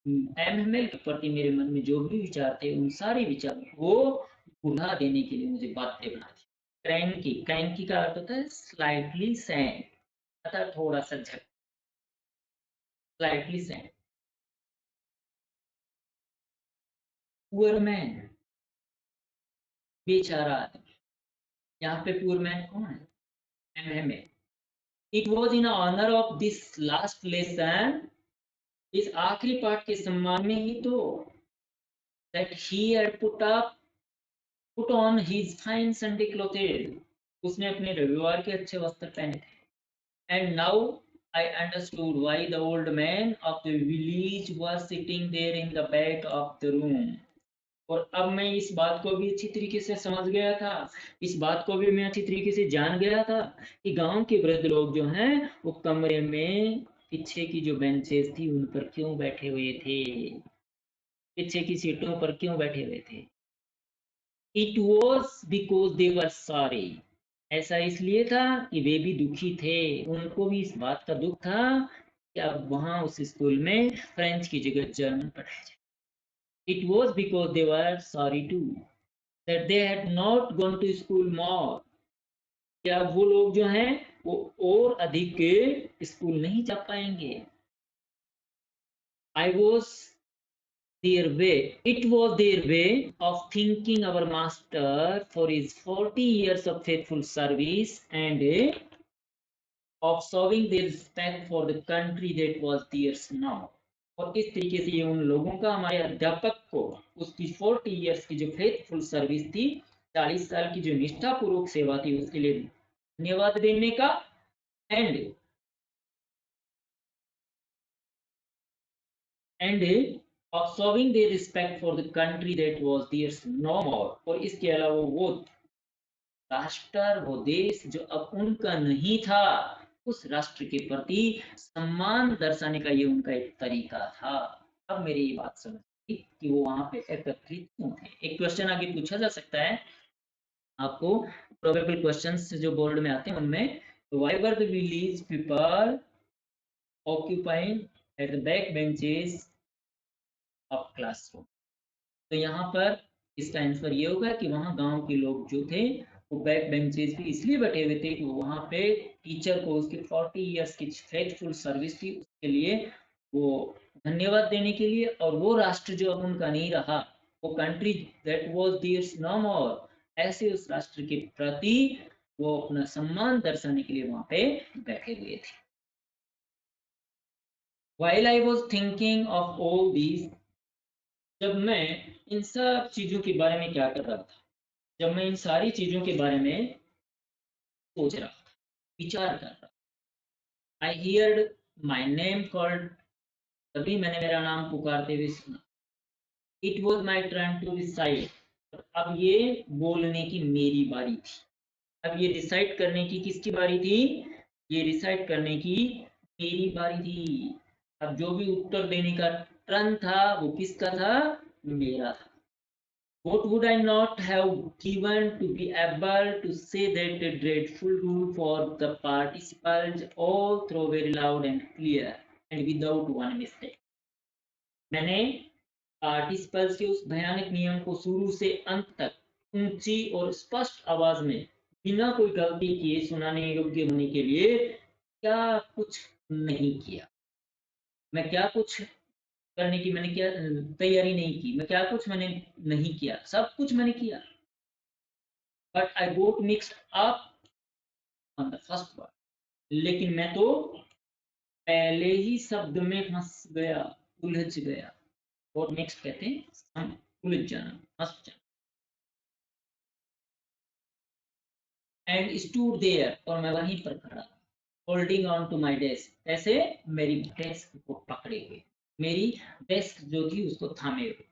एमएमएल के प्रति मेरे मन में जो भी विचार थे उन सारे विचारों को भुला देने के लिए मुझे बातें बना दी। क्रैंकी, क्रैंकी का अर्थ होता है स्लाइटली सैड, अर्थात थोड़ा सा झक, स्लाइटली सैड। पुअर मैन, बेचारा आदमी, यहाँ पे पुअर मैन कौन है, एमएमए। It was in honour of this last lesson, इस आखिरी पाठ के सम्मान में ही तो, that he had put on his fine Sunday clothes, उसने अपने रविवार के अच्छे वस्त्र पहने थे। And now I understood why the old man of the village was sitting there in the back of the room, और अब मैं इस बात को भी अच्छी तरीके से समझ गया था, इस बात को भी मैं अच्छी तरीके से जान गया था कि गांव के वृद्ध लोग जो हैं वो कमरे में पीछे की जो बेंचेस थी उन पर क्यों बैठे हुए थे, पीछे की सीटों पर क्यों बैठे हुए थे। It was because they were sorry, ऐसा इसलिए था कि वे भी दुखी थे, उनको भी इस बात का दुख था कि अब वहां उस स्कूल में फ्रेंच की जगह जर्मन पढ़ाया जाए। It was because they were sorry to that they had not gone to school more, क्या वो लोग जो हैं वो और अधिक स्कूल नहीं जा पाएंगे। I was their way, it was their way of thanking our master for his 40 years of faithful service and of showing their respect for the country that was theirs now। और इस तरीके से ये उन लोगों का हमारे अध्यापक को उसकी 40 इयर्स की जो फेथफुल सर्विस थी, 40 साल की जो निष्ठापूर्वक सेवा थी, उसके लिए धन्यवाद देने का, and of showing their respect for the country that was theirs no more। और इसके अलावा वो राष्ट्र, वो देश जो अब उनका नहीं था, उस राष्ट्र के प्रति सम्मान दर्शाने का ये उनका एक तरीका था। अब मेरी ये बात समझ आई कि वो वहां पे एकत्रित क्यों थे। एक क्वेश्चन आगे पूछा जा सकता है आपको, प्रोबेबल क्वेश्चंस जो बोर्ड में आते हैं उनमें, why were the village people occupying at the back benches of classroom. तो यहाँ पर इसका आंसर ये होगा कि वहाँ गांव के लोग जो थे वो बैक बेंचेस पे इसलिए बैठे हुए थे कि वहाँ पे टीचर को उसकी 40 इयर्स की फेथफुल सर्विस थी, उसके लिए वो धन्यवाद देने के लिए, और वो राष्ट्र जो अब उनका नहीं रहा, वो country that was theirs no more, ऐसे उस राष्ट्र के प्रति वो अपना सम्मान दर्शाने के लिए वहाँ पे बैठे हुए थे। While I was thinking of all these, जब मैं इन सब चीजों के बारे में क्या कर रहा था, जब मैं इन सारी चीजों के बारे में सोच रहा, विचार कर रहा, I heard my name called, तभी मैंने मेरा नाम पुकारते हुए सुना। It was my turn to recite, अब ये बोलने की मेरी बारी थी। अब ये डिसाइड करने की किसकी बारी थी? ये डिसाइड करने की मेरी बारी थी। अब जो भी उत्तर देने का टर्न था वो किसका था? मेरा था। What would I not have given to be able to say that dreadful rule for the participants all through very loud and clear and without one mistake. मैंने पार्टिसिपल्स के उस भयानक नियम को शुरू से अंत तक ऊंची और स्पष्ट आवाज में बिना कोई गलती किए सुनाने योग्य होने के लिए क्या कुछ नहीं किया। मैं क्या कुछ करने की मैंने क्या तैयारी नहीं की, मैं क्या कुछ मैंने नहीं किया, सब कुछ मैंने किया। But I got mixed up on the first word, लेकिन मैं तो पहले ही शब्द में फंस गया, उलझ गया। गोट मिक्स कहते हैं हम उलझ जाना, फंस जाना। एंड स्टूड देयर, और मैं वहीं पर खड़ा, holding on to my desk, ऐसे मेरी डेस्क को पकड़े हुए, मेरी डेस्क जो थी उसको थामे हुए।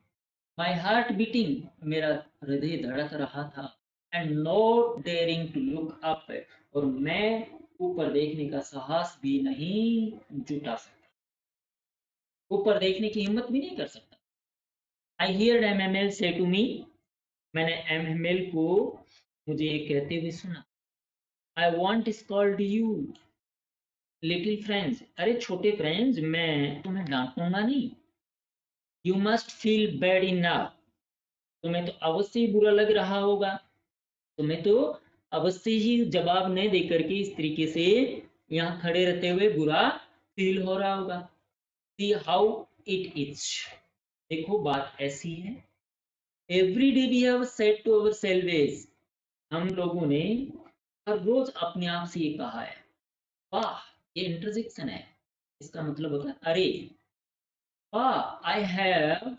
माई हार्ट बीटिंग, मेरा हृदय धड़क रहा था, and not daring to look up, और मैं ऊपर देखने का साहस भी नहीं जुटा सकता, ऊपर देखने की हिम्मत भी नहीं कर सकता। आई हियर्ड एमएमएल से टू मी, मैंने एमएमएल को मुझे ये कहते हुए सुना। I want scold you little friends, अरे छोटे फ्रेंड्स, मैं तुम्हें डांटूंगा नहीं। You must feel bad in now, तुम्हें तो अवश्य ही बुरा लग रहा होगा, तुम्हें तो अवश्य ही जवाब नहीं दे करके इस तरीके से यहाँ खड़े रहते हुए बुरा फील हो रहा होगा। सी हाउ इट इज, देखो बात ऐसी है। Every day we have said to ourselves, हम लोगों ने हर रोज अपने आप से ये कहा है। वाह, ये इंटरजेक्शन है, इसका मतलब होता है अरे। वाह, I have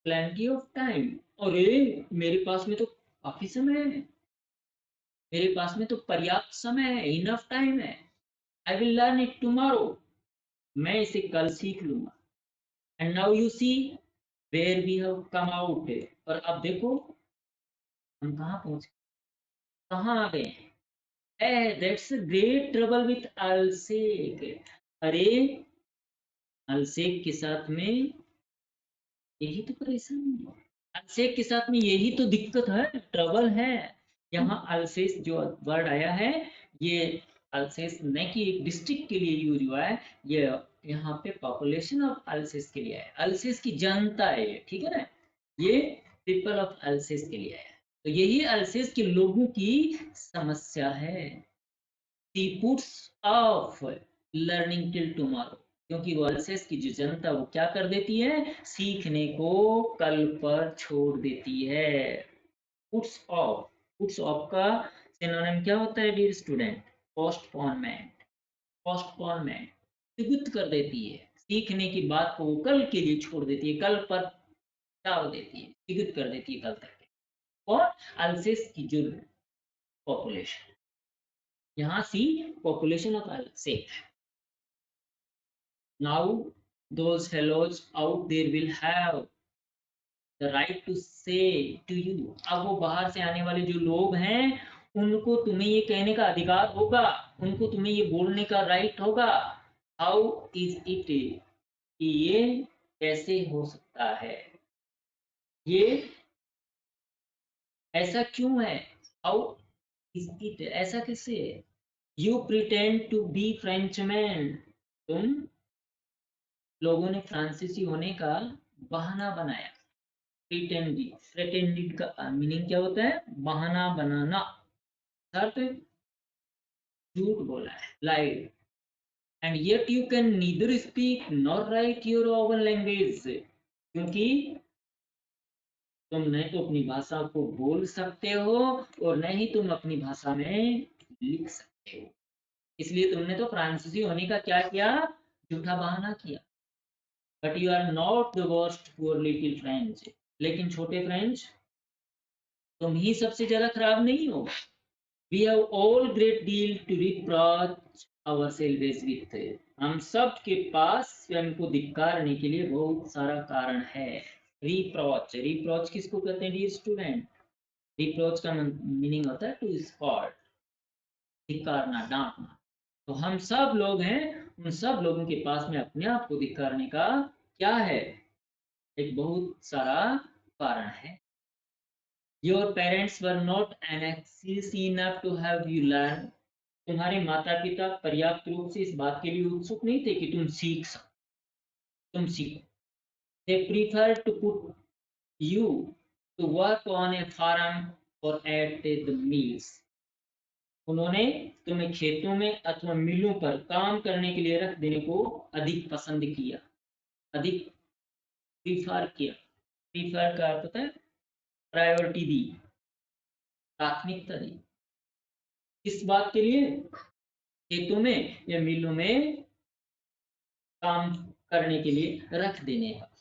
plenty of time, अरे मेरे पास में तो काफी समय है, मेरे पास में तो पर्याप्त समय है, इनफ टाइम है। I will learn it tomorrow, मैं इसे कल सीख लूंगा। And now you see where we have come out, और अब देखो हम कहाँ पहुंचे, कहाँ आ गए। That's great trouble with Alsace, अरे अल्सेक के साथ में यही तो परेशानी है, अल्सेक के साथ में यही तो दिक्कत है, ट्रबल है। यहाँ अल्सेस जो वर्ड आया है, ये अल्सेस न कि एक डिस्ट्रिक्ट के लिए यूज हुआ है, ये यहाँ पे पॉपुलेशन ऑफ अल्सेस के लिए है, अल्सेस की जनता है ये, ठीक है ना, ये पीपल ऑफ अल्सेस के लिए है। तो यही अल्सेस के लोगों की समस्या है। She puts off learning till tomorrow, क्योंकि वो अल्सेस की जो जनता वो क्या कर देती है, सीखने को कल पर छोड़ देती है। पुट्स ऑफ, पुट्स ऑफ का सिनोनिम क्या होता है डियर स्टूडेंट? पोस्टपोनमेंट, पोस्टपोनमेंट, स्थगित कर देती है, सीखने की बात को वो कल के लिए छोड़ देती है, कल पर टाल देती है, स्थगित कर देती है कल तक। और अल्सेस की जो पॉपुलेशन, यहाँ सी population of Alsace, now those fellows out there will have the right to say to you, अब वो बाहर से आने वाले जो लोग हैं उनको तुम्हें ये कहने का अधिकार होगा, उनको तुम्हें ये बोलने का राइट होगा। हाउ इज इट, कि ये कैसे हो सकता है, ये ऐसा क्यों है। हाउ इज इट, ऐसा कैसे है। You pretend to be Frenchman, तुम लोगों ने फ्रांसीसी होने का बहाना बनाया। प्रिटेंडेड का मीनिंग क्या होता है? बहाना बनाना, अर्थात झूठ बोला है, lied. And yet you can neither speak nor write your own language, क्योंकि तुम न तो अपनी भाषा को बोल सकते हो और न ही तुम अपनी भाषा में लिख सकते हो। इसलिए तुमने तो फ्रांसीसी होने का क्या किया? झूठा बहाना किया। But you are not the worst poor little French, लेकिन छोटे फ्रेंच तुम ही सबसे ज्यादा खराब नहीं हो। We have all great deal to reproach ourselves with, हम सब के पास स्वयं को धिक्कारने के लिए बहुत सारा कारण है। रिप्रोच, रिप्रोच किसको कहते हैं डियर स्टूडेंट? रिप्रोच का मीनिंग होता है टू स्पॉट, धिक्कारना, डांटना। तो हम सब लोग हैं, उन सब लोगों के पास में अपने आप को धिक्कारने का क्या है? एक बहुत सारा कारण है। Your parents were not anxious enough to have you learn, तुम्हारे माता पिता पर्याप्त रूप से इस बात के लिए उत्सुक नहीं थे कि तुम सीख सको, तुम सीखो। They prefer to put you to work on a farm or at the mills, उन्होंने तुम्हें खेतों में अथवा मिलों पर काम करने के लिए रख देने को अधिक पसंद किया, अधिक प्रीफर किया। प्रीफर का अर्थ होता है प्रायोरिटी दी, प्राथमिकता दी। किस बात के लिए? खेतों में या मिलों में काम करने के लिए रख देने का।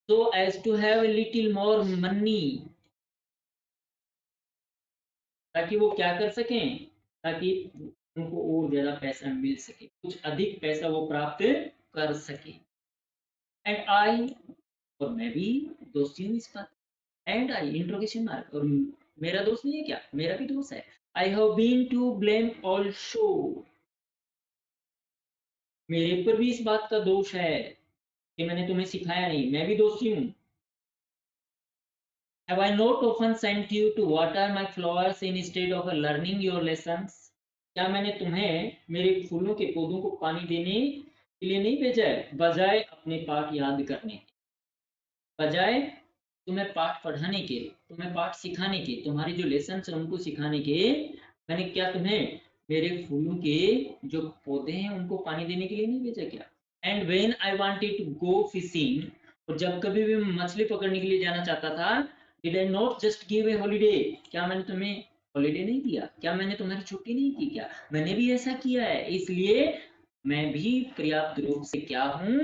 So as to have a little more money, ताकि वो क्या कर सकें? ताकि उनको और ज्यादा पैसा मिल सके, कुछ अधिक पैसा वो प्राप्त कर सके। एंड आई, और मैं भी दोषी हूँ इस बात। एंड आई इंट्रोगेशन मार्क, और मेरा दोस्त नहीं है क्या? मेरा भी दोस्त है। I have been to blame also, मेरे पर भी इस बात का दोष है कि मैंने तुम्हें सिखाया नहीं, मैं भी दोषी हूँ। Have I not often sent you to water my flowers instead of learning your lessons? क्या मैंने तुम्हें मेरे फूलों के पौधों को पानी देने के लिए नहीं भेजा है, बजाय अपने पाठ याद करने के, बजाय तुम्हें पाठ पढ़ाने के, तुम्हें पाठ सिखाने के, तुम्हारी जो लेसन है उनको सिखाने के, मैंने क्या तुम्हें मेरे फूलों के जो पौधे हैं उनको पानी देने के लिए नहीं भेजा क्या? And when I wanted to go fishing, और जब कभी भी मैं मछली पकड़ने के लिए जाना चाहता था, did I not just give a holiday, क्या मैंने तुम्हें हॉलीडे नहीं दिया? क्या मैंने तुम्हारी छुट्टी नहीं की? क्या मैंने भी ऐसा किया है? इसलिए मैं भी पर्याप्त रूप से क्या हूँ?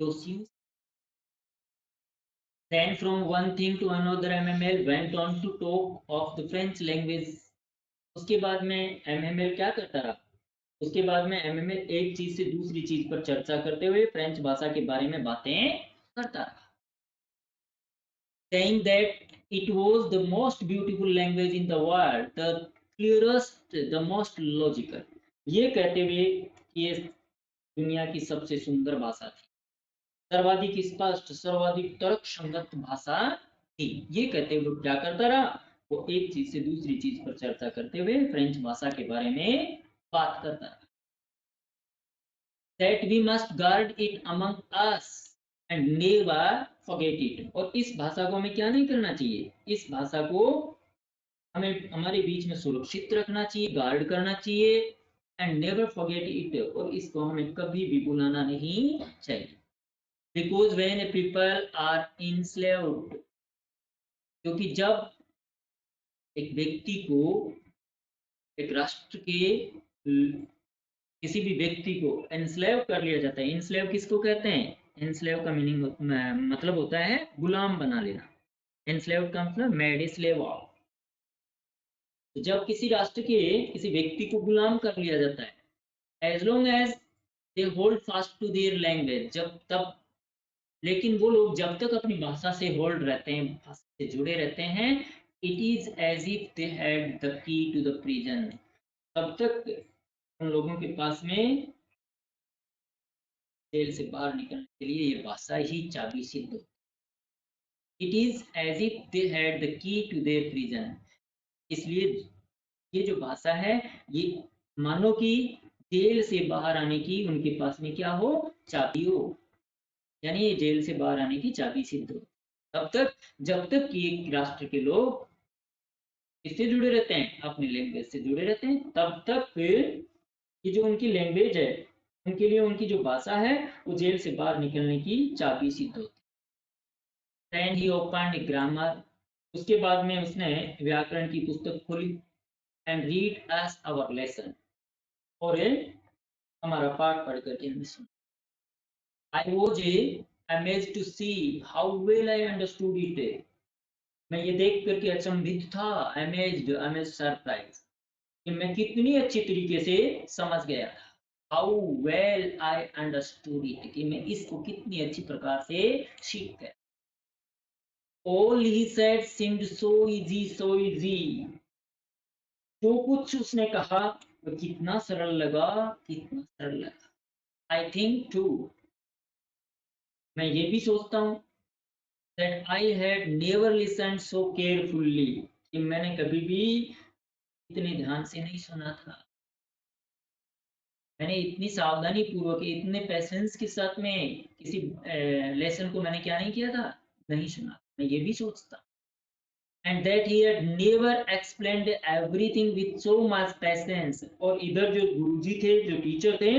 दोषी। Then from one thing to another MML went on to talk of the French language. उसके बाद में MML क्या करता रहा? उसके बाद में MML एक चीज से दूसरी चीज पर चर्चा करते हुए फ्रेंच भाषा के बारे में बातें करता रहा, saying that it was the most beautiful language in the world, the clearest, the most logical. ये कहते हुए कि ये दुनिया की सबसे सुंदर भाषा थी, सर्वाधिक स्पष्ट, सर्वाधिक तर्क संगत भाषा थी। ये कहते हुए क्या करता रहा? वो एक चीज से दूसरी चीज पर चर्चा करते हुए फ्रेंच भाषा के बारे में बात करता रहा। That we must guard it among us and never forget it. और इस भाषा को हमें क्या नहीं करना चाहिए? इस भाषा को हमें हमारे बीच में सुरक्षित रखना चाहिए, गार्ड करना चाहिए, एंड नेवर फॉरगेट इट, और इसको हमें कभी भी भुलाना नहीं चाहिए। Because when a people are enslaved, क्योंकि जब एक व्यक्ति को, एक राष्ट्र के किसी भी व्यक्ति को एनस्लेव कर लिया जाता है, एनस्लेव किसको कहते हैं? एनस्लेव का मीनिंग मतलब होता है गुलाम बना लेना। एनस्लेव का मतलब मेड स्लेव ऑफ। तो जब किसी राष्ट्र के किसी व्यक्ति को गुलाम कर लिया जाता है, as long as they hold fast to their language, जब तब, लेकिन वो लोग जब तक अपनी भाषा से होल्ड रहते हैं, भाषा से जुड़े रहते हैं, it is as if they had the key to the prison, तब तक उन लोगों के पास में जेल से बाहर निकलने के लिए ये भाषा ही चाबी सिद्ध होती है। It is as if they had the key to their prison, इसलिए ये जो भाषा है, ये मानो कि जेल से बाहर आने की उनके पास में क्या हो, चाबी हो, यानी ये जेल से बाहर आने की चाबी सिद्ध हो। तब तक जब तक कि एक राष्ट्र के लोग किससे जुड़े रहते हैं, अपनी लैंग्वेज से जुड़े रहते हैं, तब तक ये जो उनकी लैंग्वेज है, उनके लिए उनकी जो भाषा है, वो जेल से बाहर निकलने की चाबी सिद्ध होती है। देन ही ओपन्ड ग्रामर, उसके बाद में उसने व्याकरण की पुस्तक खोली, and read us our lesson, और ये हमारा पाठ पढ़ करके हमें सुना। I was amazed to see how well I understood it. मैं ये देख करके अचंभित था, amazed सरप्राइज, कि मैं कितनी अच्छी तरीके से समझ गया था। How well I understood it, कि मैं इसको कितनी अच्छी प्रकार से सीख गया। All he said seemed so easy, so easy. जो कुछ उसने कहा वो कितना सरल लगा, कितना सरल लगा। I think too, मैं ये भी सोचता हूँ, that I had never listened so carefully, कि मैंने कभी भी इतने ध्यान से नहीं सुना था, मैंने इतनी सावधानी पूर्वक, इतने पेशेंस के साथ में किसी लेसन को मैंने क्या नहीं किया था, नहीं सुना। मैं ये भी सोचता, and that he had never explained everything with so much patience, और इधर जो गुरुजी थे, जो टीचर थे,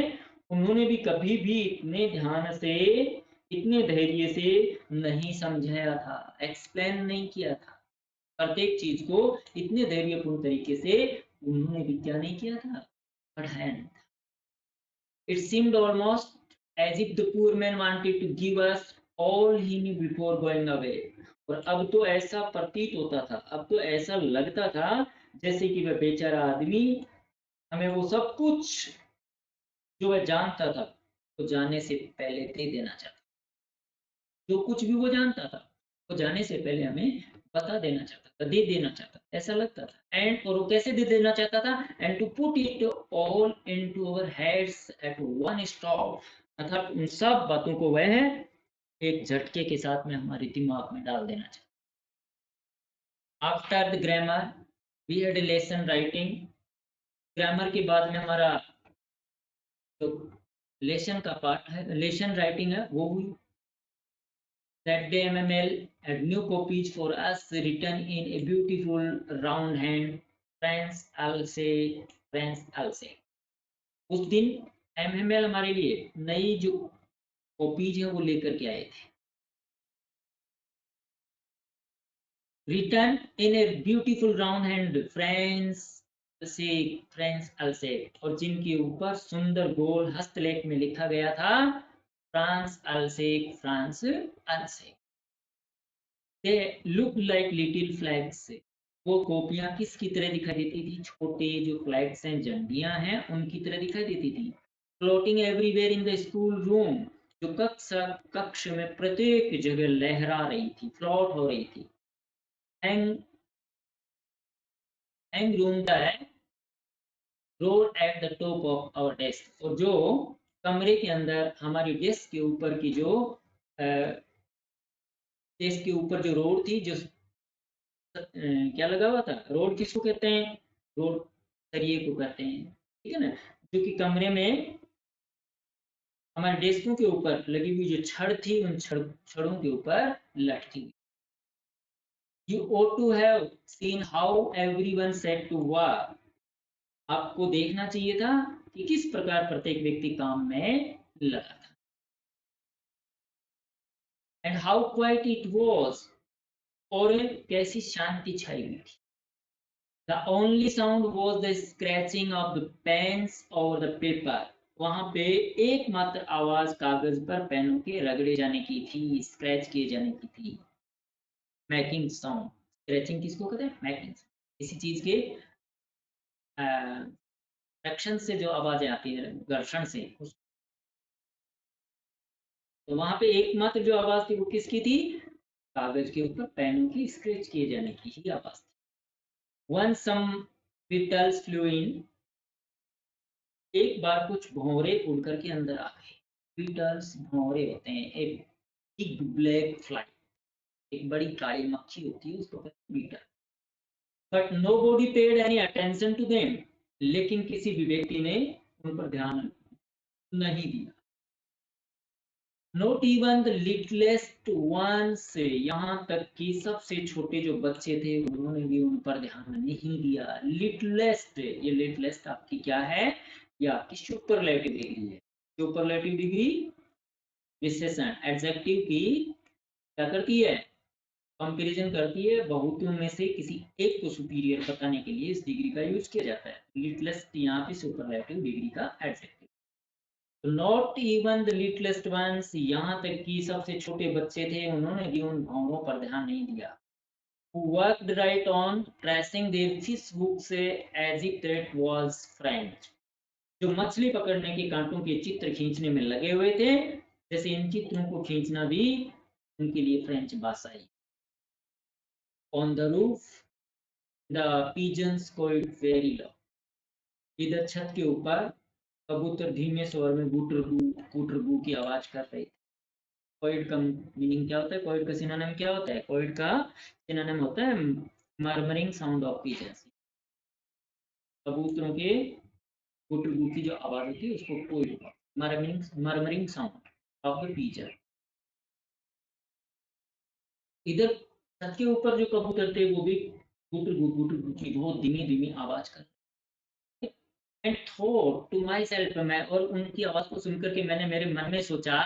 उन्होंने भी कभी भी इतने ध्यान से, इतने धैर्य से नहीं समझाया था, एक्सप्लेन नहीं किया था, प्रत्येक चीज को इतने धैर्यपूर्ण तरीके से उन्होंने भी क्या नहीं किया था, पढ़ाया नहीं था। It seemed almost as if the poor man wanted to give us all he knew before going away. और अब तो ऐसा प्रतीत होता था, अब तो ऐसा लगता था जैसे कि वह बेचारा आदमी हमें वो सब कुछ जो वह जानता था, वो जाने से पहले दे देना चाहता, जो कुछ भी वो जानता था वो जाने से पहले हमें बता देना चाहता था, दे देना चाहता था, ऐसा लगता था। एंड और वो कैसे दे देना चाहता था, and to put it all into our heads at one stop, अर्थात उन सब बातों को वह एक झटके के साथ में हमारे दिमाग में डाल देना चाहता। After the grammar we had a lesson writing, grammar के बाद में हमारा जो लेसन का पार्ट है, लेसन राइटिंग है, वो हुई। That day MML had new copies for us written in a beautiful round hand, France Alse, France Alse. उस दिन MML हमारे लिए नई जो कॉपीज है वो लेकर के आए थे, written in a beautiful round hand, France से फ्रांस अल्से, और जिनके ऊपर सुंदर गोल हस्तलेख में लिखा गया था France Alsace, France Alsace. They look like little flags, वो कॉपियां किसकी तरह दिखाई देती थी, छोटे जो फ्लैग्स हैं, झंडियां हैं, उनकी तरह दिखाई देती थी। Floating everywhere in the school room, जो कक्ष में प्रत्येक जगह लहरा रही थी, फ्लोट हो रही थी। हैंग हैंग रूम का है, rod at the top of our desk, और जो कमरे के अंदर हमारी डेस्क के ऊपर की जो डेस्क के ऊपर जो रोड थी, जो क्या लगा हुआ था, रोड किसको कहते हैं, रोड सरिये को कहते हैं, ठीक है ना, जो कि कमरे में हमारे डेस्कों के ऊपर लगी हुई जो छड़ थी, उन छड़ों के ऊपर लटकी हुई। You ought to have seen how everyone set to work, आपको देखना चाहिए था कि किस प्रकार प्रत्येक व्यक्ति काम में लगा था। And how quiet it was, और कैसी शांति छाई हुई थी। The only sound was the scratching of the pens over the paper, वहां पे एकमात्र आवाज कागज पर पेनों के रगड़े जाने की थी, स्क्रैच किए जाने की थी। मैकिंग साउंड, स्क्रैचिंग किसको कहते हैं, मैकिंग, किसी चीज के एक्शन से जो आवाजें आती है, घर्षण से, तो वहां पे एकमात्र जो आवाज थी वो किसकी थी, कागज के ऊपर पेनों की स्क्रैच किए जाने की ही आवाज थी। Once some beetles flew in, एक बार कुछ भंवरे उड़ करके अंदर आ गए। बीटल्स भंवरे होते हैं, एक बिग ब्लैक फ्लाई, एक बड़ी काली मक्खी होती है, उसको कहते हैं beetle. But nobody paid any attention to them, लेकिन किसी भी व्यक्ति ने उन पर ध्यान नहीं दिया। Not even the littlest ones, यहाँ तक कि सबसे छोटे जो बच्चे थे उन्होंने भी उन पर ध्यान नहीं दिया। लिटलेस्ट, ये लिटलेस्ट आपकी क्या है, ये आपकी सुपरलेटिव डिग्री है। सुपरलेटिव डिग्री विशेषण एडजेक्टिव की क्या करती है, कंपैरिजन करती है, बहुतों में से किसी एक को सुपीरियर बताने के लिए इस डिग्री का यूज किया जाता है। लिटलेस्ट यहाँ पे सुपरलेटिव डिग्री का एडजेक्टिव। तो not even the littlest ones, यहाँ तक कि सबसे छोटे बच्चे थे उन्होंने भी उन भावों पर ध्यान नहीं दिया। Worked right on tracing their fish hooks as if that was French, जो मछली पकड़ने के कांटों के चित्र खींचने में लगे हुए थे, जैसे इन चित्रों को खींचना भी उनके लिए फ्रेंच भाषा है। On the roof the pigeons cawed very low, इधर छत के ऊपर कबूतर धीमे स्वर में गुटरगू की आवाज कर रहे थे। कोइड का मीनिंग क्या होता है, कोइड का सिनोनिम क्या होता है, कोइड का सिनोनिम होता है मर्मरिंग साउंड ऑफ पिजन्स, कबूतरों के गुटरगू की जो आवाज होती है उसको cooed, murmuring sound of the pigeon. इधर छत के ऊपर जो कबूतर थे वो भी गुटरगू की बहुत धीमी धीमी आवाज कर, and thought to myself, मैं और उनकी आवाज को सुनकर के मैंने मेरे मन में सोचा,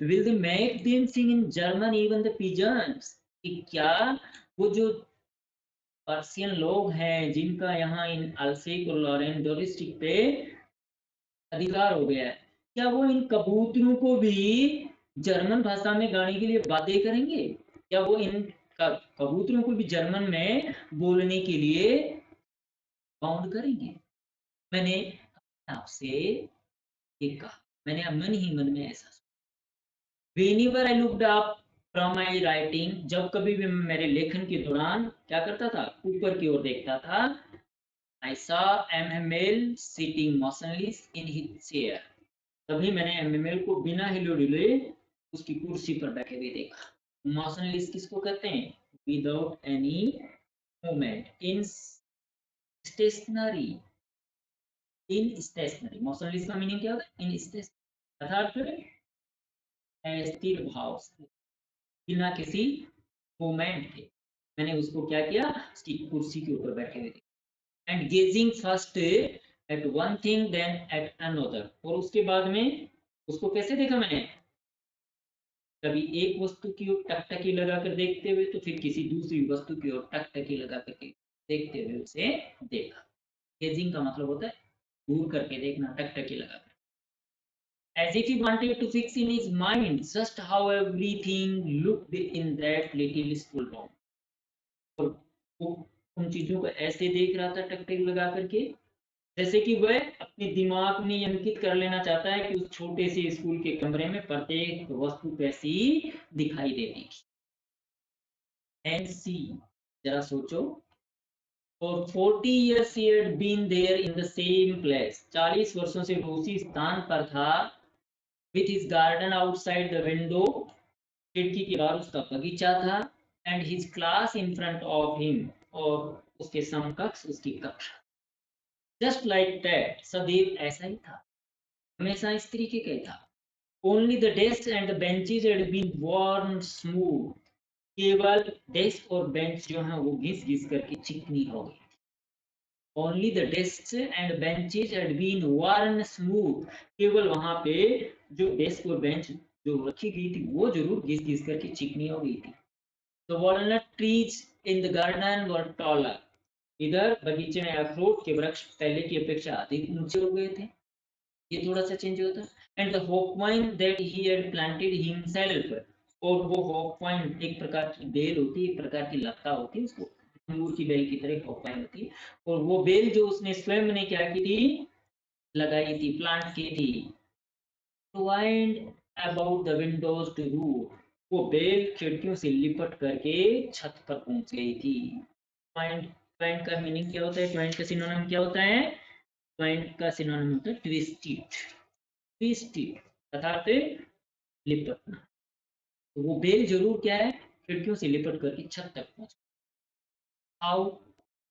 will they make them sing in German even the pigeons, कि क्या वो जो पर्शियन लोग हैं जिनका यहाँ इन अल्सेक और लॉरेन डोरिस्टिक पे अधिकार हो गया है, क्या वो इन कबूतरों को भी जर्मन भाषा में गाने के लिए बातें करेंगे, क्या वो इन कबूतरों को भी जर्मन में बोलने के लिए बाउंड करेंगे। मैंने आपसे ये कहा, मैंने अब मन ही मन में ऐसा सोचा। Whenever I looked up from my writing, जब कभी भी मैं मेरे लेखन के दौरान क्या करता था, ऊपर की ओर देखता था, I saw MML sitting motionless in his chair, तभी मैंने MML को बिना हिले डुले उसकी कुर्सी पर बैठे हुए देखा। मोशनलेस किसको कहते हैं, विदाउट एनी मूवमेंट, इन स्टेशनरी, इन स्टेशनरी, मोशनलेस का मीनिंग क्या होता है, इन स्टेशनरी, अर्थात स्थिर भाव से, बिना किसी मूवमेंट के। मैंने उसको क्या किया, उसकी कुर्सी के ऊपर बैठे हुए देखा। And gazing first at one thing then at another, और उसके बाद में उसको कैसे देखा मैंने, कभी एक वस्तु की ओर टकटकी लगाकर देखते हुए, तो फिर किसी दूसरी वस्तु की ओर टकटकी लगा करके देखते हुए उसे देखा। गेजिंग का मतलब होता है दूर करके देखना, टकटकी लगाकर, as if he wanted to fix in his mind just how everything looked in that little school room। और वो उन चीजों को ऐसे देख रहा था टकटकी लगा करके, जैसे कि वह अपने दिमाग में अंकित कर लेना चाहता है कि उस छोटे से स्कूल के कमरे में प्रत्येक वस्तु कैसी दिखाई देती थी। एंड सी, जरा सोचो, for 40 years he had been there in the same place, 40 वर्षों से वो उसी स्थान पर था, with his garden outside the window, खिड़की के बाहर उसका बगीचा था, and his class in front of him, और उसके समकक्ष उसकी कक्षा। जस्ट लाइक दैट, सदैव ऐसा ही था, हमेशा इस तरीके का ही था। Only the desk and the benches had been worn smooth, केवल डेस्क और बेंच जो है वो घिस घिस करके चिकनी हो गई। Only the desk and benches had been worn smooth, केवल वहां पे जो डेस्क और बेंच जो रखी गई थी वो जरूर घिस घिस करके चिकनी हो गई थी। The walnut trees in the garden were taller, इधर बगीचे में अखरोट के वृक्ष पहले की अपेक्षा अधिक ऊंचे हो गए थे, ये थोड़ा सा चेंज होता है। And the hop vine that he had planted himself, और वो होपवाइन एक प्रकार की बेल होती है, एक प्रकार की लता होती है, उसको अंगूर की बेल की तरह होपवाइन होती है, और वो बेल जो उसने स्वयं ने क्या की थी, लगाई थी, प्लांट की थी, twined about the windows to roof, वो बेल खिड़कियों से लिपट करके छत पर पहुंच गई थी। ट्वाइंड, ट्वाइंड का मीनिंग क्या होता है, ट्वाइंड का सिनोनिम क्या होता है, ट्वाइंड का सिनोनिम होता है ट्विस्टेड, ट्विस्टेड अर्थात लिपटना। तो वो बेल जरूर क्या है, खिड़कियों से लिपट करके छत तक पहुंच। How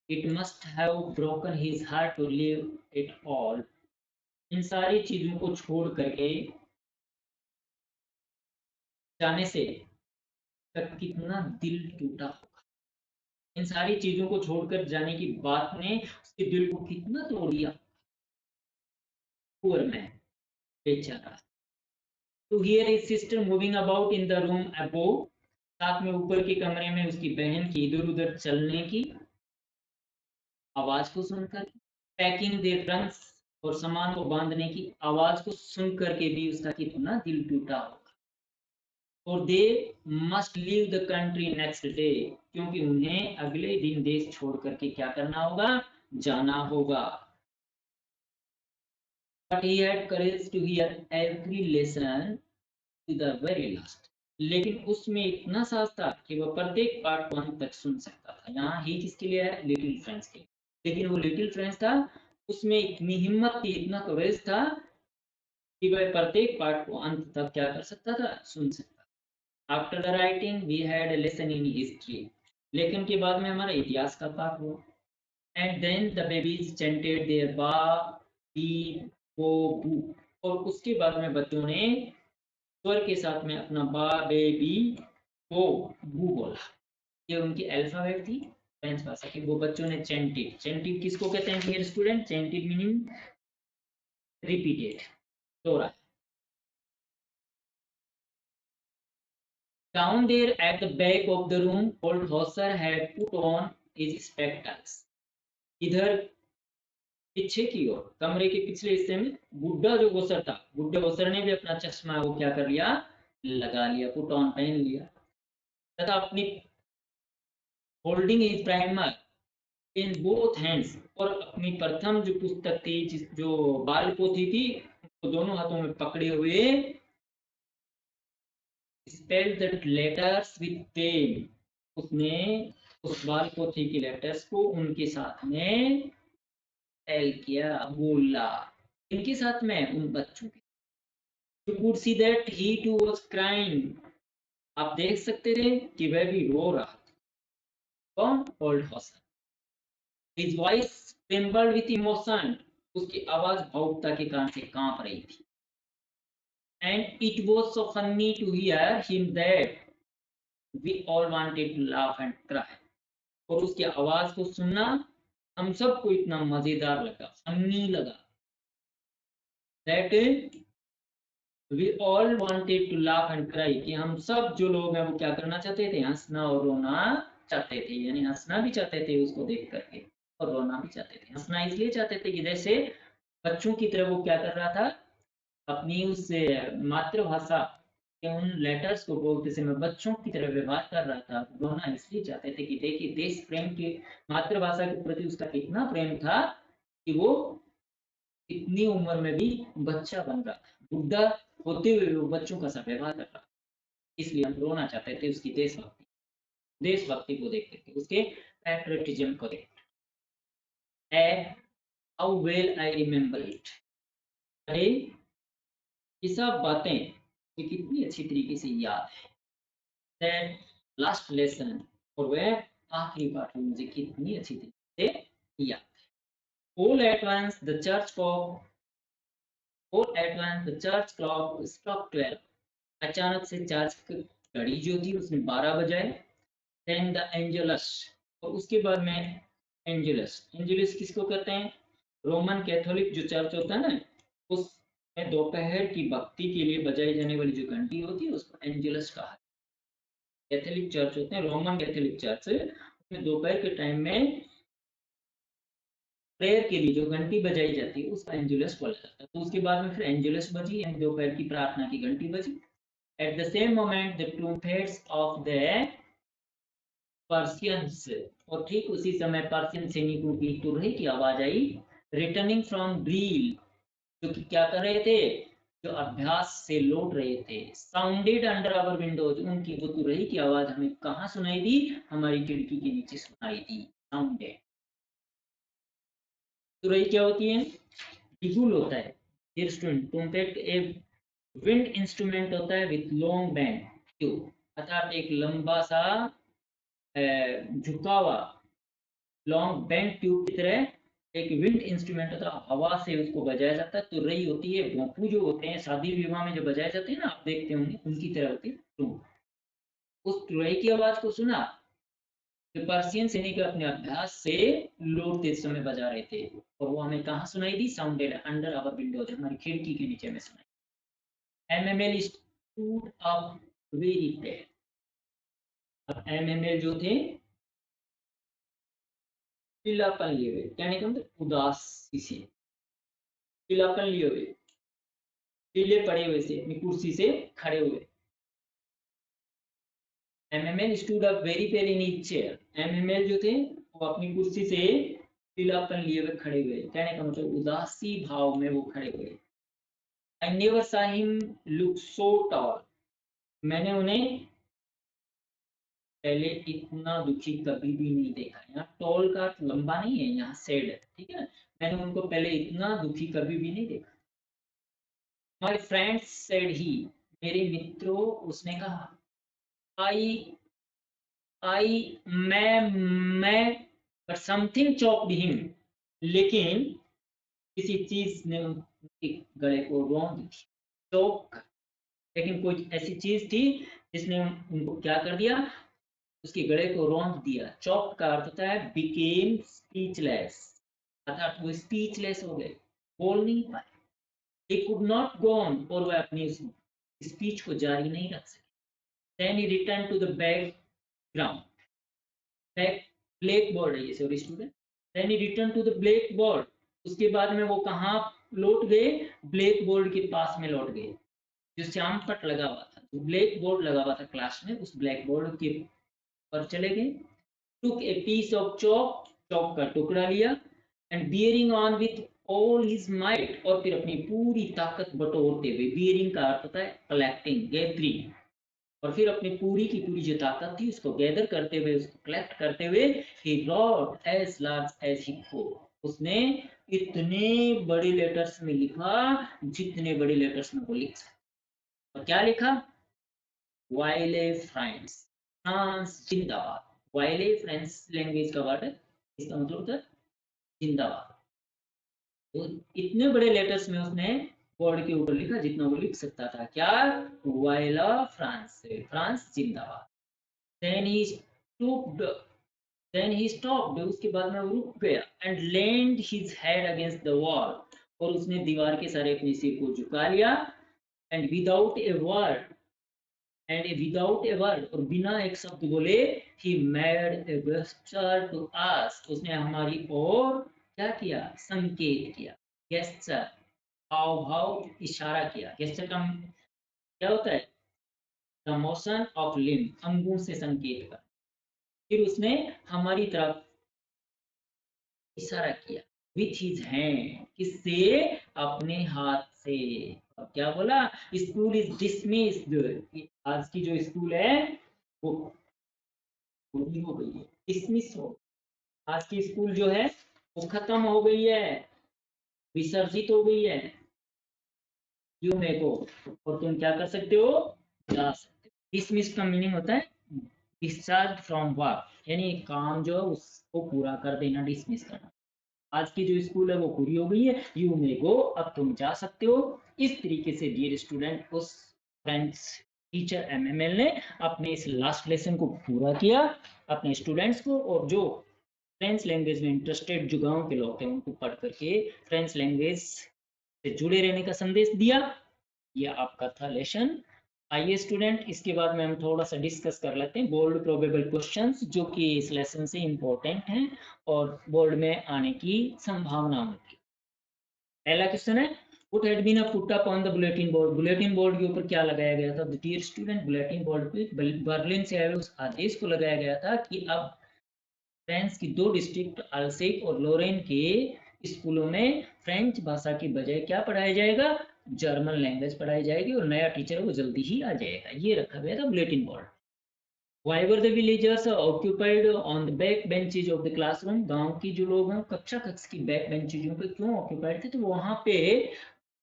it must have broken his heart to leave it all, इन सारी चीजों को छोड़ करके जाने से तक कितना दिल टूटा होगा। इन सारी चीजों को छोड़कर जाने की बात ने उसके दिल को कितना तोड़ दिया। पुअर मैन, बेचारा। To hear his sister moving about in the room above, साथ में ऊपर के कमरे में उसकी बहन की इधर उधर चलने की आवाज को सुनकर, पैकिंग देयर ट्रंक्स, और सामान को बांधने की आवाज को सुन करके भी उसका कितना दिल टूटा होगा। और they must leave the country next day, क्योंकि उन्हें अगले दिन देश छोड़ करके क्या करना होगा, जाना होगा। But he had courage to hear every lesson to the very last, लेकिन उसमें इतना साहस था कि वह प्रत्येक पार्ट को अंत तक सुन सकता था। यहाँ ही किसके लिए है, लिटिल फ्रेंड्स के लिए। लेकिन वो लिटिल फ्रेंड्स था, उसमें इतनी हिम्मत थी, इतना कवरेज था कि वह प्रत्येक पार्ट को अंत तक क्या कर सकता था, सुन सकता। After the writing we had a lesson in history, लेखन के बाद में हमारा इतिहास का पाठ हुआ। And then the babies chanted their ba be bo bu, और उसके बाद में बच्चों ने स्वर के साथ में अपना बा बे बी बो बू बोला। ये उनकी अल्फाबेट थी फ्रेंच भाषा की। वो बच्चों ने चेंटेड, चेंटेड किसको कहते हैं dear student, chanted meaning repeated, दोहरा। Down there at the back of the room, old Hauser had put on his spectacles. इधर पीछे की ओर, कमरे के पिछले हिस्से में बुड्ढा जो होसर था, बुड्ढे होसर ने भी अपना चश्मा वो क्या कर लिया, लगा लिया, पुट ऑन, पहन लिया, तथा अपनी holding his primer in both hands, और अपनी प्रथम जो पुस्तक थी, जो बाल पोथी थी, तो दोनों हाथों में पकड़े हुए spell the letters with pen, उसने उस बाल पोथी के लेटर्स को उनके साथ में स्पेल किया, बोला। इनके साथ में उन बच्चों के, you could see that he too was crying, आप देख सकते थे कि वह भी रो रहा था। कौन, old Hauser. His voice trembled with emotion, उसकी आवाज भावुकता के कारण से कांप रही थी। And it was so funny to hear him that we all wanted to laugh and cry, और उसकी आवाज को सुनना हम सबको इतना मजेदार लगा, फनी लगा, that we all wanted to laugh and cry, कि हम सब जो लोग हैं वो क्या करना चाहते थे, हंसना और रोना चाहते थे। यानी हंसना भी चाहते थे उसको देख करके, और रोना भी चाहते थे। हंसना इसलिए चाहते थे कि जैसे बच्चों की तरह वो क्या कर रहा था, अपनी उस मातृभाषा के उन लेटर्स को बोलते समय बच्चों की तरह व्यवहार कर रहा था। रोना इसलिए चाहते थे कि देखिए देश प्रेम की, मातृभाषा के प्रति उसका कितना प्रेम था कि वो इतनी उम्र में भी बच्चा बन रहा था, बुढ़ा होते हुए वो बच्चों का सा व्यवहार कर रहा था। इसलिए हम रोना चाहते थे उसकी देशभक्ति, देशभक्ति को देख करके, उसके पैट्रियटिज्म को देख। How well I remember it, अरे ये सब बातें ये कितनी अच्छी तरीके से याद है। दैट लास्ट लेसन, और वह आखिरी पाठ मुझे कितनी अच्छी तरीके से याद है। All at once the church clock, all at once the church clock struck 12, अचानक से चर्च की घड़ी जो थी उसने 12 बजाए। देन द एंजेलस, और उसके बाद में एंजेलस, एंजेलस किसको कहते हैं, रोमन कैथोलिक जो चर्च होता है ना, उसमें दोपहर की भक्ति के लिए बजाई जाने वाली जो घंटी होती है उसको एंजेलस कहा है। कैथोलिक चर्च होते हैं, रोमन कैथोलिक चर्च, उसमें दोपहर के टाइम में प्रेयर के लिए जो घंटी बजाई जाती है उसका एंजेलस बोला जाता है। तो उसके बाद में फिर एंजेलस बजी, यानी दोपहर की प्रार्थना की घंटी बजी। At the same moment the trumpets of the Persians, और ठीक उसी समय पर्शियन सैनिकों की तुरही की आवाज आई, रिटर्निंग फ्रॉम ड्रिल, जो कि क्या कर रहे थे, जो अभ्यास से लौट रहे थे। साउंडेड अंडर आवर विंडोज, उनकी वो तुरही की आवाज हमें कहाँ सुनाई दी, हमारी खिड़की के नीचे सुनाई दी। साउंडेड, तुरही क्या होती है, बिगुल होता है डियर स्टूडेंट। ट्रूम्पेट एक विंड इंस्ट्रूमेंट होता है विथ लॉन्ग बैंड ट्यूब, अर्थात एक लंबा सा झुका हुआ लॉन्ग बेंड ट्यूब की तरह एक विंड इंस्ट्रूमेंट होता है, हवा से उसको बजाया जाता है। तुरई होती है, भोंपू जो होते हैं शादी विवाह में जो बजाए जाते हैं ना, आप देखते होंगे, उनकी तरह होती है। तो उस तुरई की आवाज को सुना तो पर्शियन सैनिक अपने अभ्यास से लौटते समय बजा रहे थे, और वो हमें कहाँ सुनाई दी? साउंडेड अंडर आवर विंडोज, हमारी खिड़की के नीचे में सुनाई। MML stood up very prayer. अब एमएमएल जो थे पीलापन लिए हुए, कहने का मतलब उदासी से, पीलापन लिए हुए, पीले पड़े हुए से, अपनी कुर्सी से खड़े हुए। MML stood up very pail in each chair. MML जो थे वो अपनी कुर्सी से पीलापन लिए हुए खड़े हुए, कहने का मतलब उदासी भाव में वो खड़े हुए। I never saw him look so tall. मैंने उन्हें पहले इतना दुखी कभी भी नहीं देखा। यहाँ टॉल का लंबा नहीं है, यहाँ सेड है, ठीक है। मैंने उनको पहले इतना दुखी कभी भी नहीं देखा। My friends said he, मेरे मित्रों, उसने कहा। I मैं but something choked him, लेकिन किसी चीज ने उनके गले को रोक दी। चोक, लेकिन कोई ऐसी चीज थी जिसने उनको क्या कर दिया? उसके गले को रोक दिया। चॉप का अर्थ होता है बिकेम स्पीचलेस, अर्थात वो स्पीचलेस हो गए, बोल नहीं पाए। He could not go on, और वह अपनी स्पीच को जारी नहीं रख सके। Then he returned to the background, black board है ये, sorry student. Then he returned to the blackboard, उसके बाद में वो कहाँ लौट गए? ब्लैक बोर्ड के पास में लौट गए, जो श्याम पट लगा हुआ था, जो ब्लैक बोर्ड लगा हुआ था क्लास में, उस ब्लैक बोर्ड के पर चले गए। took a piece of chalk, चौक का टुकड़ा लिया, and bearing on with all his might, और फिर अपनी पूरी ताकत बटोरते हुए, bearing का अर्थ होता है collecting, gathering, और फिर अपनी पूरी की पूरी जो ताकत थी उसको गैदर करते हुए, उसको कलेक्ट करते हुए, he wrote as large as he could, उसने इतने बड़े लेटर्स में लिखा जितने बड़े लेटर्स में वो लिख सकता। और क्या लिखा? वाइले फ्रांस, फ्रांस जिंदाबाद। वाइले फ्रेंच लैंग्वेज का वर्ड है, इसका मतलब होता है जिंदाबाद। तो इतने बड़े लेटर्स में उसने बोर्ड के ऊपर लिखा जितना वो लिख सकता था। क्या? वाइला फ्रांस, फ्रांस जिंदाबाद। Then he stooped, then he stopped, उसके बाद में वो रुक गया। And leaned his head against the wall, और उसने दीवार के सारे अपने सिर को झुका लिया। एंड विदाउट ए वर्ड, और बिना एक शब्द बोले, he made a gesture to us, उसने हमारी ओर क्या किया? संकेत किया। gesture, हाव भाव, इशारा किया। gesture का क्या होता है? the motion of limb, अंगों से संकेत कर। फिर उसने हमारी तरफ इशारा किया विथ हिज हैंड, किससे? अपने हाथ से। और क्या बोला? स्कूल इज डिसमिस्ड, आज की जो स्कूल है वो पूरी हो गई है, डिसमिस हो, आज की स्कूल जो है वो खत्म हो गई है, विसर्जित हो गई है। यू मे गो, और तुम क्या कर सकते हो? जा सकते हो। डिसमिस का मीनिंग होता है डिस्चार्ज फ्रॉम वर्क, यानी काम जो है उसको पूरा कर देना, डिसमिस करना। आज की जो स्कूल है वो पूरी हो गई है, यू मे गो, अब तुम जा सकते हो। इस तरीके से डियर स्टूडेंट, उस फ्रेंच टीचर एमएमएल ने अपने इस लास्ट लेसन को पूरा किया अपने स्टूडेंट्स को, और जो फ्रेंच लैंग्वेज में इंटरेस्टेड जो गांव के लोग थे उनको पढ़ करके फ्रेंच लैंग्वेज से जुड़े रहने का संदेश दिया। ये आपका था लेसन। आइए स्टूडेंट, इसके बाद में हम थोड़ा सा डिस्कस कर लेते हैं बोर्ड प्रोबेबल क्वेश्चंस, जो कि इस लेसन से इंपॉर्टेंट हैं और बोर्ड में आने की संभावना होगी। पहला क्वेश्चन है, What had been put up on the bulletin board? Bulletin board के ऊपर क्या लगाया गया था? डियर स्टूडेंट, बुलेटिन बोर्ड पे बर्लिन से आए उस आदेश को लगाया गया था कि अब फ्रांस की दो डिस्ट्रिक्ट अल्सेक और लोरेन के स्कूलों में फ्रेंच भाषा की बजाय क्या पढ़ाया जाएगा? जर्मन लैंग्वेज पढ़ाई जाएगी, और नया टीचर वो जल्दी ही आ जाएगा। ये रखा गया था bulletin board. Why were the villagers occupied on the back benches of the classroom? गांव की जो लोग हैं कक्षा कक्ष की बैक बेंचेजों पे क्यों ऑक्यूपाइड थे? तो वहां पे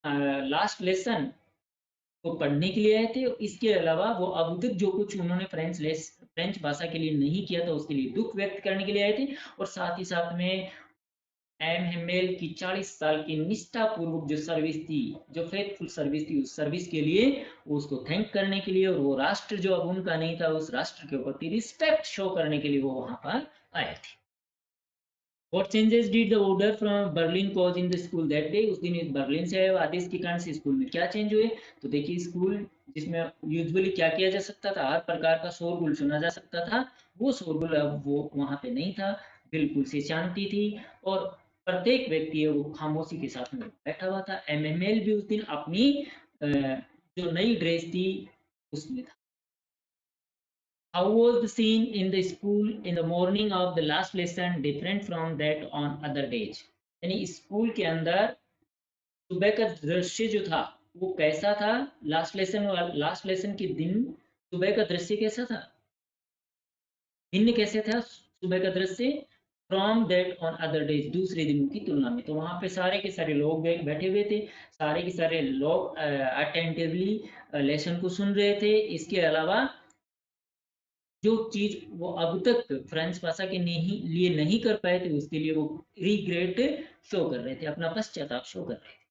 लास्ट लेसन को पढ़ने के लिए आए थे। इसके अलावा वो अब तक जो कुछ उन्होंने फ्रेंच भाषा के लिए नहीं किया था उसके लिए दुख व्यक्त करने के लिए आए थे, और साथ ही साथ में एमएमएल की 40 साल की निष्ठा पूर्वक जो सर्विस थी, जो फेथफुल सर्विस थी, उस सर्विस के लिए उसको थैंक करने के लिए, और वो राष्ट्र जो अब उनका नहीं था, उस राष्ट्र के प्रति रिस्पेक्ट शो करने के लिए वो वहां पर आए थे। What changes did the order from Berlin cause in the school that day? उस दिन बर्लिन से आए आदेश के कारण से स्कूल में क्या चेंज हुए? तो देखिए, स्कूल जिसमें यूजुअली क्या किया जा सकता था, हर प्रकार का शोरगुल सुना जा सकता था, वो शोरगुल अब वो वहां पे नहीं था, बिल्कुल से शांति थी, और प्रत्येक व्यक्ति है वो खामोशी के साथ में बैठा हुआ था। एमएमएल भी उस दिन अपनी जो नई ड्रेस थी उसमें था। How was the scene in the school in the morning of the last lesson different from that on other days? यानी स्कूल के अंदर सुबह का दृश्य जो था वो कैसा था? लास्ट लेसन के दिन सुबह का दृश्य कैसा था? भिन्न कैसे था सुबह का दृश्य from that on other days, दूसरे दिनों की तुलना में? तो वहां पे सारे के सारे लोग बैठे हुए थे, सारे के सारे लोग अटेंटिवली लेसन को सुन रहे थे। इसके अलावा जो चीज वो अब तक फ्रेंच भाषा के लिए नहीं कर पाए थे, उसके लिए वो रिग्रेट शो कर रहे थे, अपना पश्चाताप शो कर रहे थे।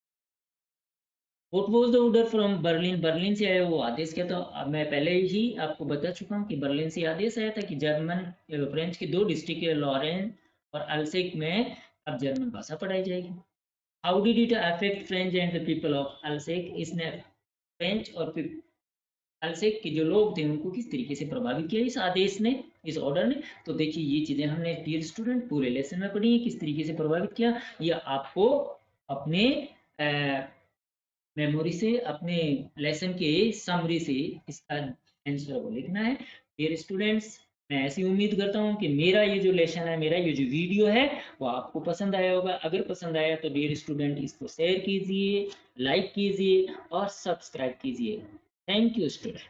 What was the order from Berlin? Berlin से आया वो आदेश क्या था? अब मैं पहले ही आपको बता चुका हूँ कि बर्लिन से आदेश आया था कि जर्मन फ्रेंच की 2 डिस्ट्रिक्ट लॉरेन और अल्सेक में अब जर्मन भाषा पढ़ाई जाएगी। How did it affect French and the people of Alsace? इसने फ्रेंच और अल्सेक के जो लोग थे उनको किस तरीके से प्रभावित किया इस आदेश ने, इस ऑर्डर ने? तो देखिए, ये चीजें हमने डियर स्टूडेंट पूरे लेसन में पढ़ी है, किस तरीके से प्रभावित किया। ये आपको अपने मेमोरी से, अपने लेसन के समरी से इसका आंसर को लिखना है। डियर स्टूडेंट्स, मैं ऐसी उम्मीद करता हूँ कि मेरा ये जो लेसन है, मेरा ये जो वीडियो है, वो आपको पसंद आया होगा। अगर पसंद आया तो डियर स्टूडेंट इसको शेयर कीजिए, लाइक कीजिए और सब्सक्राइब कीजिए। Thank you student.